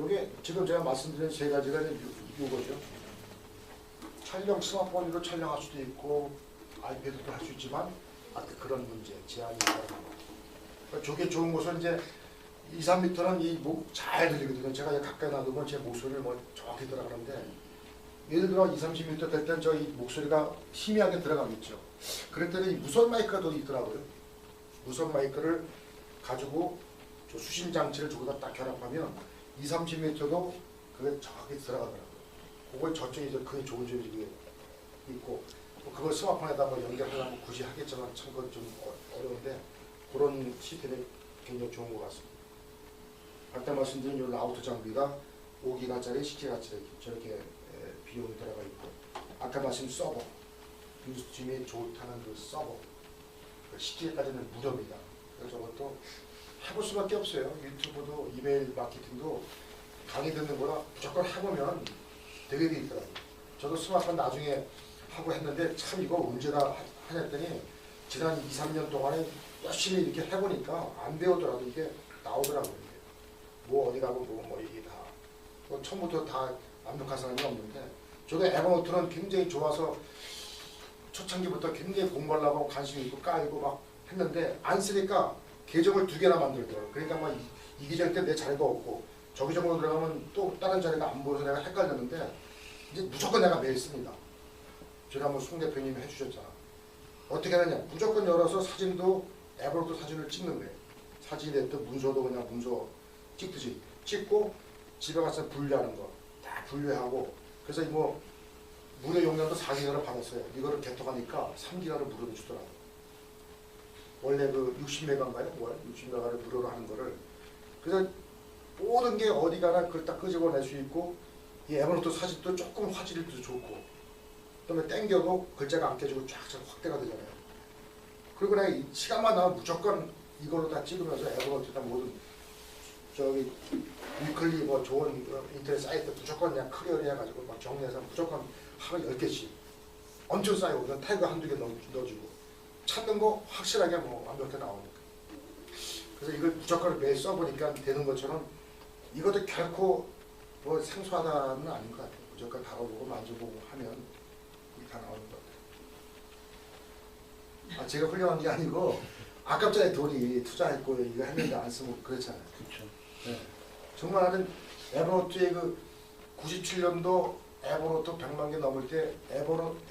이게 지금 제가 말씀드린 세 가지가 이거죠. 촬영, 스마트폰으로 촬영할 수도 있고 아이패드도 할 수 있지만 그런 문제, 제한이 있다는 거. 그러니까 저게 좋은 것은 이제 2, 3m는 이 목 잘 들리거든요. 제가 가까이 놔두면 제 목소리를 뭐 정확히 들어가는데 예를 들어 2, 30m 될 땐 저희 목소리가 희미하게 들어가겠죠. 그랬더니 무선 마이크가 또 있더라고요. 무선 마이크를 가지고 저 수신 장치를 저기다 딱 결합하면 2, 30m도 그게 정확히 들어가더라고요. 그걸 저쪽에 그게 좋은 점이 그게 있고 그걸 스마트폰에다 뭐 연결하려면 굳이 하겠지만 참 그건 좀 어려운데 그런 시스템이 굉장히 좋은 것 같습니다. 아까 말씀드린 이 라우터 장비가 5기가짜리, 10기가짜리 저렇게 비용이 들어가 있고 아까 말씀 서버 뉴스팀이 좋다는 그 서버 그 10기가까지는 무료입니다. 그래서 저것도 해볼 수밖에 없어요. 유튜브도 이메일 마케팅도 강의 듣는 거라 무조건 해보면 되게 돼 있더라고요. 저도 스마트폰 나중에 하고 했는데 참 이거 언제나 하랬더니 지난 2, 3년 동안에 열심히 이렇게 해보니까 안 배우더라도 이게 나오더라고요. 이게. 뭐 어디 가고 뭐 이게 다 뭐 처음부터 다 완벽한 사람이 없는데 저도 에버노트는 굉장히 좋아서 초창기부터 굉장히 공부하려고 관심 있고 깔고 막 했는데 안 쓰니까 계정을 2개나 만들더라고요. 그러니까 막 이 계정 때 내 자리가 없고 저 계정으로 들어가면 또 다른 자리가 안 보여서 내가 헷갈렸는데 이제 무조건 내가 매일 씁니다. 지난번 송 대표님이 해주셨잖아. 어떻게 하느냐 무조건 열어서 사진도 앱으로도 사진을 찍는 거예요. 사진이 됐든 문서도 그냥 문서 찍듯이 찍고 집에 가서 분류하는 거 다 분류하고 그래서 뭐 무료 용량도 4기가를 받았어요. 이거를 개통하니까 3기가를 무료로 주더라고요. 원래 그 60메가인가요? 60메가를 무료로 하는 거를 그래서 모든 게 어디 가나 그걸 딱 끄집어낼 수 있고 이 에버노트 사진도 조금 화질도 좋고 그다음에 땡겨도 글자가 안 깨지고 쫙쫙 확대가 되잖아요. 그리고 내가 시간만 나면 무조건 이걸로 다 찍으면서 에버노트다 모든 저기 위클리 뭐 좋은 인터넷 사이트 무조건 그냥 클리어 해가지고 막 정리해서 무조건 하루 10개씩 엄청 쌓이고 그냥 태그 한두 개 넣어주고 찾는 거 확실하게 뭐 완벽하게 나오니까 그래서 이걸 무조건 매일 써보니까 되는 것처럼 이것도 결코 뭐 생소하다는 아닌 것 같아요. 무조건 다뤄보고 만져보고 하면 다 나오는 것 같아요. 제가 훌륭한 게 아니고 아깝잖아요. 돈이 투자했고 이거 했는데 안 쓰면 그렇잖아요. 그렇죠. 네. 정말 나는 에버노트의 그 97년도 에버노트 100만 개 넘을 때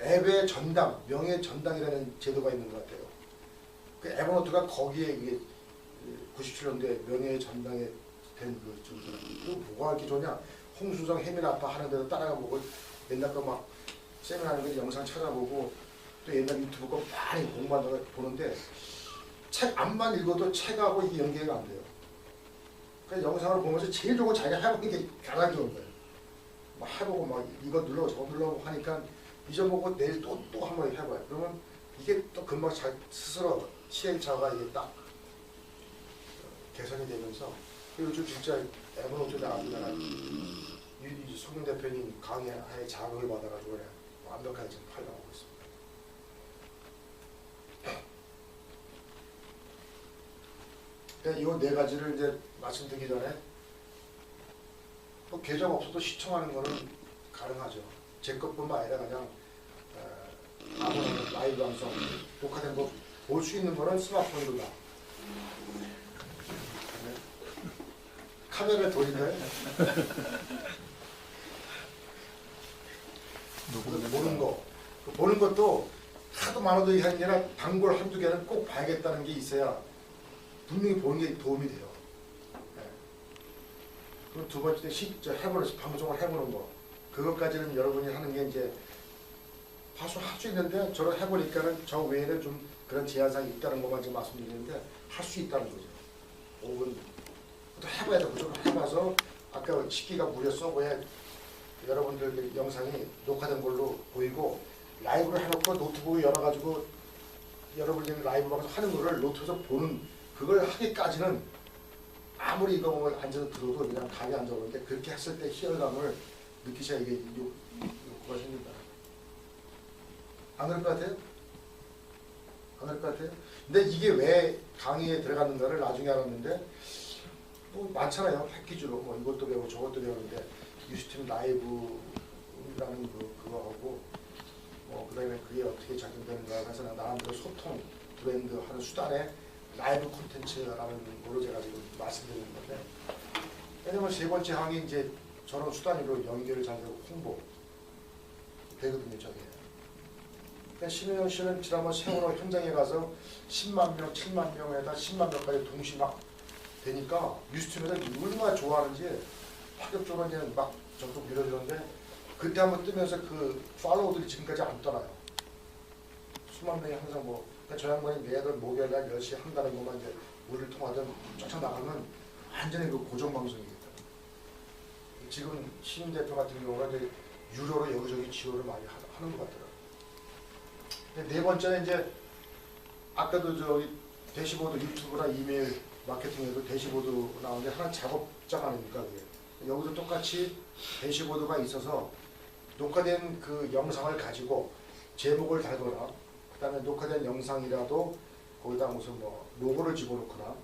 앱의 전당, 명예 전당이라는 제도가 있는 것 같아요. 그 에버노트가 거기에 이게 97년도에 명예 전당에 된 그 정도. 뭐가 이렇게 좋냐? 홍수정 혜민 아빠 하는 데도 따라가 보고 옛날 거 막 세미나 하는 거 영상 찾아보고 또 옛날 유튜브 거 많이 공부하다가 보는데 책 안만 읽어도 책하고 이게 연계가 안 돼요. 그 영상을 보면서 제일 좋은 거 자기가 해보는 게 가장 좋은 거예요. 막 해보고 막 이거 눌러보고 저거 눌러보고 하니까 잊어보고 내일 또 한 번 해봐요. 그러면 이게 또 금방 스스로 시행착오가 이게 딱 개선이 되면서 요즘 진짜 에버노트 나가다가 송영 대표님 강의에 자극을 받아가지고 그래 완벽하게 지금 활용하고 있습니다. 이 4가지를 이제 말씀드리기 전에 뭐 계정 없어도 시청하는 거는 가능하죠. 제 것뿐만 아니라 그냥 아무나 라이브 방송 녹화된 거 볼 수 있는 거는 스마트폰으로 다. 네. 카메라 돌리네. 보는 거. 보는 것도 하도 많아도 이게 아니라 단골 한두 개는 꼭 봐야겠다는 게 있어야 분명히 보는 게 도움이 돼요. 네. 그리고 두 번째 해보는 방송을 해보는 거. 그것까지는 여러분이 하는 게 이제 할 수 있는데 저를 해보니까는 저 외에는 좀 그런 제한사항이 있다는 것만 지금 말씀드리는데 할 수 있다는 거죠. 5분 또 해봐야 돼. 무조건 해봐서 아까 10기가 무료 서버에 여러분들 영상이 녹화된 걸로 보이고 라이브를 해놓고 노트북을 열어가지고 여러분들이 라이브 방송 하는 거를 노트에서 보는 그걸 하기까지는 아무리 이거 보면 앉아서 들어도 그냥 감이 안 잡는데 그렇게 했을 때 희열감을 느끼셔야 이게 욕구가 생긴다. 안 그럴 것 같아요? 안 그럴 것 같아요? 근데 이게 왜 강의에 들어갔는가를 나중에 알았는데 뭐 많잖아요. 패키지로 뭐 이것도 배우고 저것도 배우는데 유스팀 라이브라는 그거하고 뭐 그다음에 그게 어떻게 작용되는가 해서 나름대로 소통 브랜드 하는 수단에 라이브 콘텐츠라는 걸로 제가 지금 말씀드리는 건데 왜냐면 세 번째 항이 이제 저런 수단으로 연결을 잘 되고 홍보 되거든요, 저게. 그러니까 심혜영 씨는 지난번 세월호 현장에 가서 10만 명, 7만 명에다 10만 명까지 동시에 막 되니까 뉴스팀에서 얼마나 좋아하는지 파격적으로 이제 막 적극 밀어주는데 그때 한번 뜨면서 그 팔로우들이 지금까지 안 떠나요. 수만 명이 항상 뭐 그러니까 저 양반이 매달 목요일 날 10시에 한다는 것만 이제 우리를 통하든 쫓아나가면 완전히 그 고정방송이겠다. 지금 신 대표 같은 경우는 이제 유료로 여기저기 지원을 많이 하는 것 같더라고요. 네 번째는 이제 아까도 저기 대시보드 유튜브나 이메일 마케팅에도 대시보드 나오는데 하나 작업장 아닙니까 그게. 여기도 똑같이 대시보드가 있어서 녹화된 그 영상을 가지고 제목을 달거나 그 다음에 녹화된 영상이라도 거기다 무슨 뭐 로고를 집어넣거나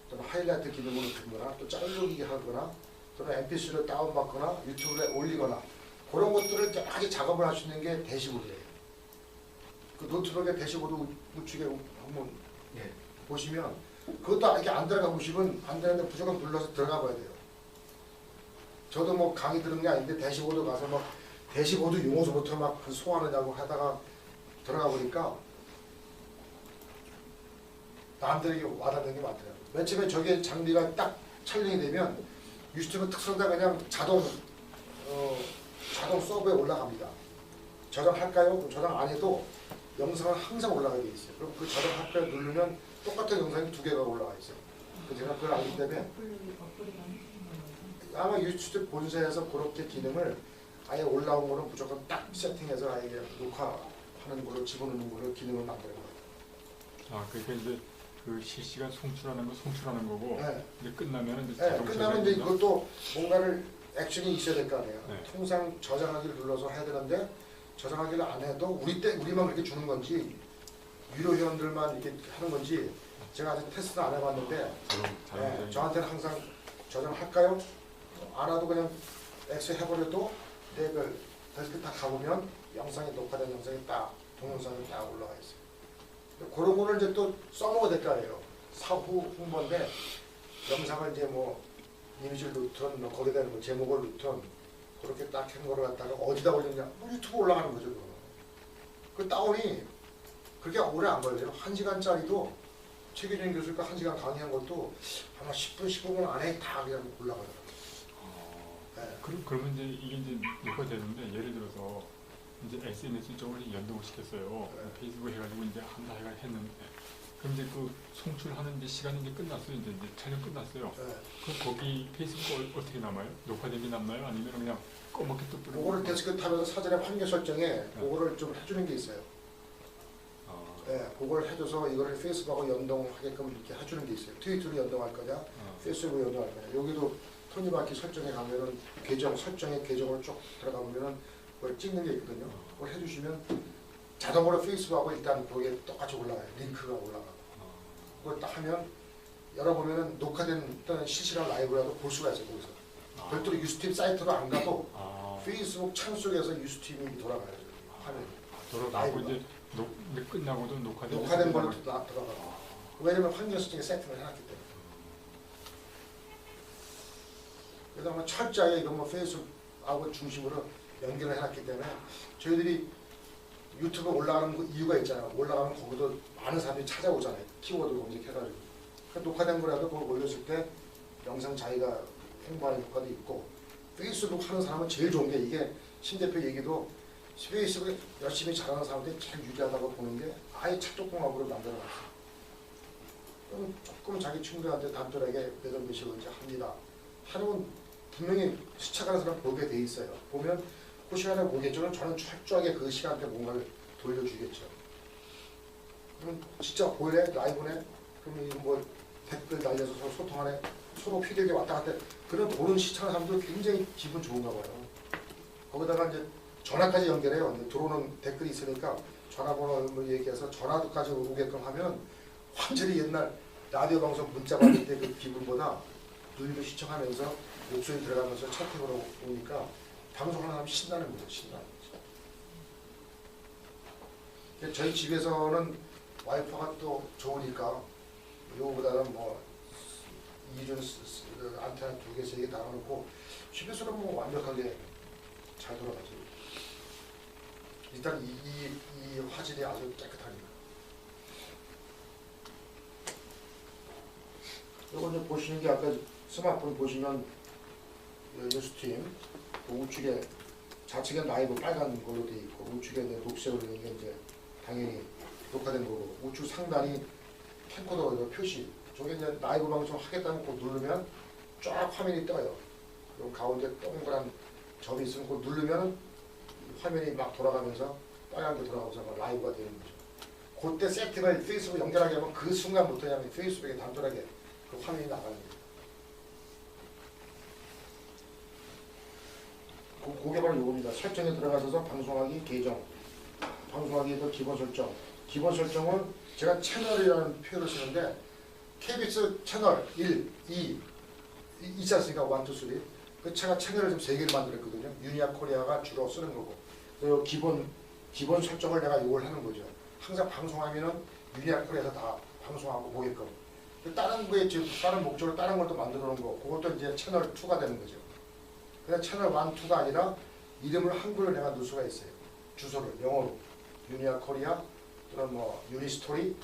또는 하이라이트 기능을 넣거나 또 자르기 하거나 또는 mp3를 다운받거나 유튜브에 올리거나 그런 것들을 여러 가지 작업을 할 수 있는 게 대시보드예요. 그 노트북의 대시보드 우측에 한번 보시면 그것도 이렇게 안 들어가 보시면 안 되는데 무조건 눌러서 들어가 봐야 돼요. 저도 뭐 강의 들은 게 아닌데 대시보드 가서 막 대시보드 용어서부터 막 그 소화하느냐고 하다가 들어가 보니까 남들에게 와닿는 게 많더라고요. 맨 처음에 저게 장비가 딱 촬영이 되면 유튜브 특성상 그냥 자동 서버에 올라갑니다. 저장할까요? 그럼 저장 안 해도 영상은 항상 올라가게 돼 있어요. 그럼 그 저장할까요? 누르면 똑같은 영상이 두 개가 올라가 있어요. 제가 그걸 알기 때문에 아마 유튜브 본사에서 그렇게 기능을 아예 올라온 거는 무조건 딱 세팅해서 아예 녹화하는 걸로 집어넣는 걸로 기능을 만드는 거예요. 아, 그러니까 이제 그 실시간 송출하는 거 송출하는 거고 네. 이제 끝나면은 이제 네, 끝나면 이제 이것도 뭔가를 액션이 있어야 될 거 아니에요. 네. 통상 저장하기를 눌러서 해야 되는데 저장하기를 안 해도 우리만 그렇게 주는 건지 유료 회원들만 이렇게 하는 건지 제가 아직 테스트는 안 해봤는데 네, 저한테는 항상 저장할까요? 안 하도 그냥 X 해버려도 그 데스크 딱 가보면 영상이 녹화된 영상이 딱 동영상이 딱 올라가 있어요. 그런 거를 이제 또 써먹어야 될 거 아니에요. 사후 홍보인데 영상을 이제 뭐 이미지를 넣든 뭐 거기다 뭐 제목을 넣든 그렇게 딱 한 거를 갖다가 어디다 올리냐? 뭐 유튜브 올라가는 거죠. 그거. 그 다운이 그렇게 오래 안 걸려요. 1시간짜리도 최규진 교수가 1시간 강의한 것도 아마 10분, 15분 안에 다 그냥 올라가더라고요. 네. 그러면 이제 이게 이제 녹화되는데 예를 들어서 이제 SNS 쪽으로 연동을 시켰어요. 네. 페이스북 해가지고 이제 한다 해가 했는데 그럼 이제 그 송출하는 이제 시간이 이제 끝났어요. 이제 촬영 끝났어요. 네. 그럼 거기 페이스북 어떻게 남아요? 녹화된 게 남나요? 아니면 그냥 꺼먹게 또 뿌리고? 그거를 데스크 타면서 사전에 환경 설정에 그거를 좀 해주는 게 있어요. 네, 그걸 해줘서 이거를 페이스북하고 연동하게끔 이렇게 해주는 게 있어요. 트위터로 연동할 거냐, 페이스북으로 연동할 거냐. 여기도 토니바키 설정에 가면은 계정 설정에 계정으로 쭉 들어가 보면은 그걸 찍는 게 있거든요. 그걸 해주시면 자동으로 페이스북하고 일단 거기에 똑같이 올라가요. 링크가 올라가고. 그걸 딱 하면 열어보면은 녹화된 어떤 실시간 라이브라도 볼 수가 있어요. 거기서. 별도로 유스팀 사이트로 안 가도 페이스북 창 속에서 유스팀이 돌아가요. 화면이. 돌아가고 이제 끝나고도 녹화된 걸로 들어가고. 왜냐면 환경 설정에 세팅을 해놨기 때문에. 그래서 뭐 철저하게 이거 뭐 페이스북하고 중심으로 연결을 해놨기 때문에 저희들이 유튜브에 올라가는 이유가 있잖아요. 올라가면 거기도 많은 사람들이 찾아오잖아요. 키워드 검색해가지고. 그러니까 녹화된 거라도 그걸 올렸을 때 영상 자기가 홍보하는 효과도 있고 페이스북 하는 사람은 제일 좋은 게 이게 신 대표 얘기도 페이스북에 열심히 잘하는 사람들이 제일 유리하다고 보는 게 아예 찰떡궁합으로 만들어놨어요. 그럼 조금 자기 친구들한테 단촐하게 몇월 몇일 언제 합니다. 하루는 분명히 시청하는 사람 보게 돼 있어요. 보면 그 시간에 보겠죠. 저는 철저하게 그 시간대 뭔가를 돌려주겠죠. 그럼 진짜 보일래? 라이브네? 그러면 이거 뭐 댓글 달려서 서로 소통하네? 서로 피드백이 왔다 갔다 그런 보는 시청하는 사람들 굉장히 기분 좋은가 봐요. 거기다가 이제 전화까지 연결해요. 들어오는 댓글이 있으니까 전화번호 얘기해서 전화도까지 오게끔 하면 완전히 옛날 라디오 방송 문자 받을 때 그 기분보다 눈으로 시청하면서 목소리 들어가면서 채팅으로 오니까 방송하는 사람이 신나는 거죠. 신나는 거죠. 저희 집에서는 와이프가 또 좋으니까 이거보다는 뭐 이준 안테나 2개, 3개 달아놓고 집에서는 뭐 완벽하게 잘 돌아가죠. 일단 이 화질이 아주 깨끗합니다. 이거 이제 보시는 게 아까 스마트폰 보시면 유스팀 그 우측에 좌측에 라이브 빨간 걸로 돼 있고 우측에 이제 녹색으로 된 게 이제 당연히 녹화된 거고 우측 상단이 캠코더 표시 저게 이제 라이브 방송 하겠다고 꼭 누르면 쫙 화면이 떠요. 그리고 가운데 동그란 점이 있으면 그 누르면 화면이 막 돌아가면서 빨간 게 돌아가면서 막 라이브가 되는 거죠. 그때 세팅을 페이스북 연결하게 하면 그 순간부터 그냥 페이스북에 단순하게 그 화면이 나가는 거예요. 그게 바로 이겁니다. 설정에 들어가셔서 방송하기 계정, 방송하기에서 기본 설정. 기본 설정은 제가 채널이라는 표현을 쓰는데 KBS 채널 1, 2 있지 않습니까? 1, 2, 3. 그 제가 채널을 지금 3개를 만들었거든요. 유니아 코리아가 주로 쓰는 거고. 그리고 기본 설정을 내가 이걸 하는 거죠. 항상 방송하면은 유니아 코리아에서 다 방송하고 보게끔. 다른 거에 지금 다른 목적으로 다른 걸 또 만들어 놓은 거. 그것도 이제 채널 2가 되는 거죠. 그냥 채널 1, 2가 아니라 이름을 한글로 내가 넣을 수가 있어요. 주소를 영어로 유니아 코리아 또는 뭐 유니스토리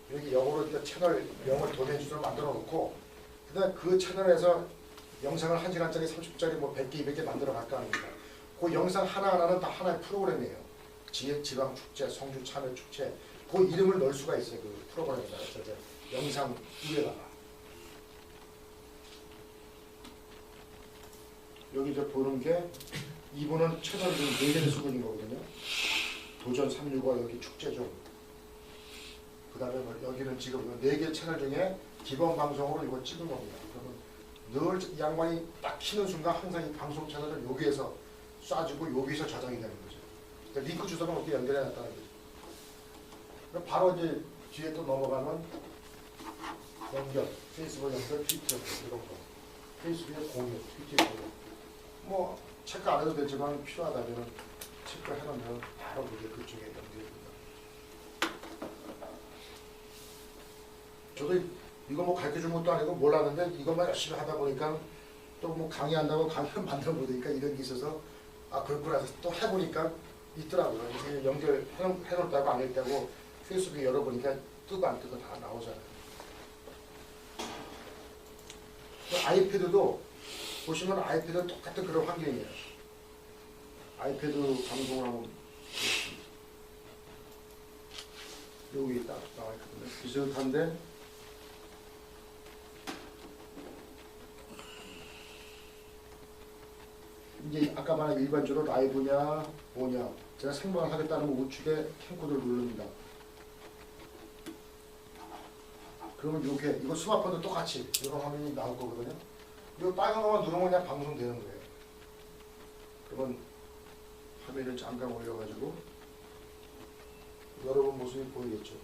이렇게 영어로 이제 채널 명을 도면 주소를 만들어 놓고 그다음 그 채널에서 영상을 1시간짜리 30분짜리 뭐 100개 200개 만들어 갈까 합니다. 그 영상 하나하나는 다 하나의 프로그램이에요. 지방 축제, 성주 참여 축제 그 이름을 넣을 수가 있어요. 그 프로그램에다가 영상 위에다가 여기 이제 보는 게 이분은 채널을 지금 4개를 쓰고 있는 거거든요. 도전 365 여기 축제죠. 그 다음에 여기는 지금 4개 채널 중에 기본 방송으로 이거 찍은 겁니다. 그러면 늘 양반이 딱 키는 순간 항상 이 방송 채널을 여기에서 쏴주고 여기서 저장이 되는 거죠. 그러니까 링크 주소가 어떻게 연결해 놨다는 거죠. 그럼 바로 이제 뒤에 또 넘어가면 연결, 페이스북 연결, 트위터 이런 거. 페이스북에 공유, 트위터에 공유. 뭐 체크 안 해도 되지만 필요하다면 체크해 놓으면 바로 그쪽에 연결됩니다. 저도 이거 뭐 가르쳐 준 것도 아니고 몰랐는데 이것만 열심히 하다 보니까 또 뭐 강의한다고 강의를 만들어 보니까 이런 게 있어서 아 그렇구나 해서 또 해보니까 있더라고요. 이게 연결해놓다고 안 했다고 페이스북에 열어보니까 뜨고 안 뜨고 다 나오잖아요. 아이패드도 보시면 아이패드 똑같은 그런 환경이에요. 아이패드 방송을 하면 여기 딱 나와 있거든요. 비슷한데 이제 아까 말한 일반적으로 라이브냐 뭐냐 제가 생방을 하겠다는 우측에 캠코더를 누릅니다. 그러면 이거 스마트폰도 똑같이 이런 화면이 나올 거거든요. 이거 빨간 거만 누르면 그냥 방송되는 거예요. 그러면 화면을 잠깐 올려가지고 여러분 모습이 보이겠죠.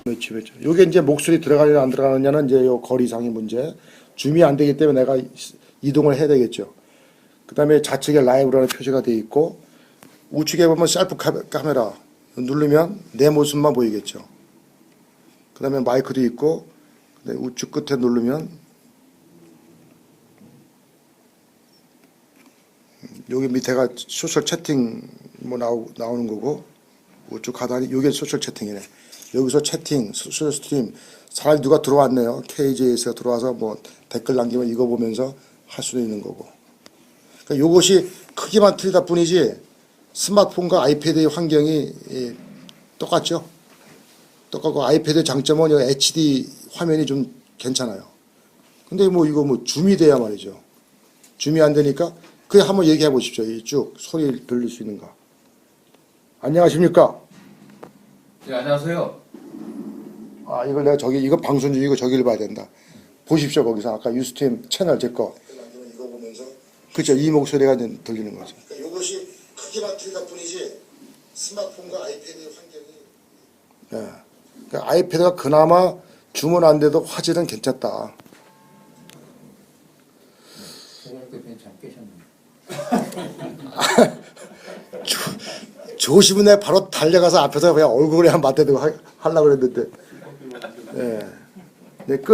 그렇죠. 이게 이제 목소리 들어가느냐 안 들어가느냐는 이제 요 거리상의 문제. 줌이 안 되기 때문에 내가 이동을 해야 되겠죠. 그 다음에 좌측에 라이브라는 표시가 되어 있고 우측에 보면 셀프 카메라 누르면 내 모습만 보이겠죠. 그 다음에 마이크도 있고 우측 끝에 누르면 여기 밑에가 소셜 채팅 뭐 나오는 거고 우측 하단이 이게 소셜 채팅이네. 여기서 채팅, 소셜 스트림 잘 누가 들어왔네요. KJS가 들어와서 뭐 댓글 남기면 이거 보면서 할 수도 있는 거고. 그러니까 이것이 크기만 틀리다 뿐이지 스마트폰과 아이패드의 환경이 똑같죠. 똑같고 아이패드 장점은 여기 HD 화면이 좀 괜찮아요. 근데 뭐 이거 뭐 줌이 돼야 말이죠. 줌이 안 되니까 그게 한번 얘기해 보십시오. 이 쭉 소리 들릴 수 있는가. 안녕하십니까? 네, 안녕하세요. 아 이걸 내가 이거 방송 중이고 저기를 봐야 된다. 보십시오. 거기서 아까 유스팀 채널 제 거. 이거 보면서 그렇죠. 이 목소리가 들리는 거죠. 그러니까 이것이 크기만 틀리다 뿐이지 스마트폰과 아이패드의 환경이. 네. 그러니까 아이패드가 그나마 줌은 안 돼도 화질은 괜찮다. 조심은 내 바로 달려가서 앞에서 그냥 얼굴에 한 맞대고 하려고 그랬는데. 예. 네, 끄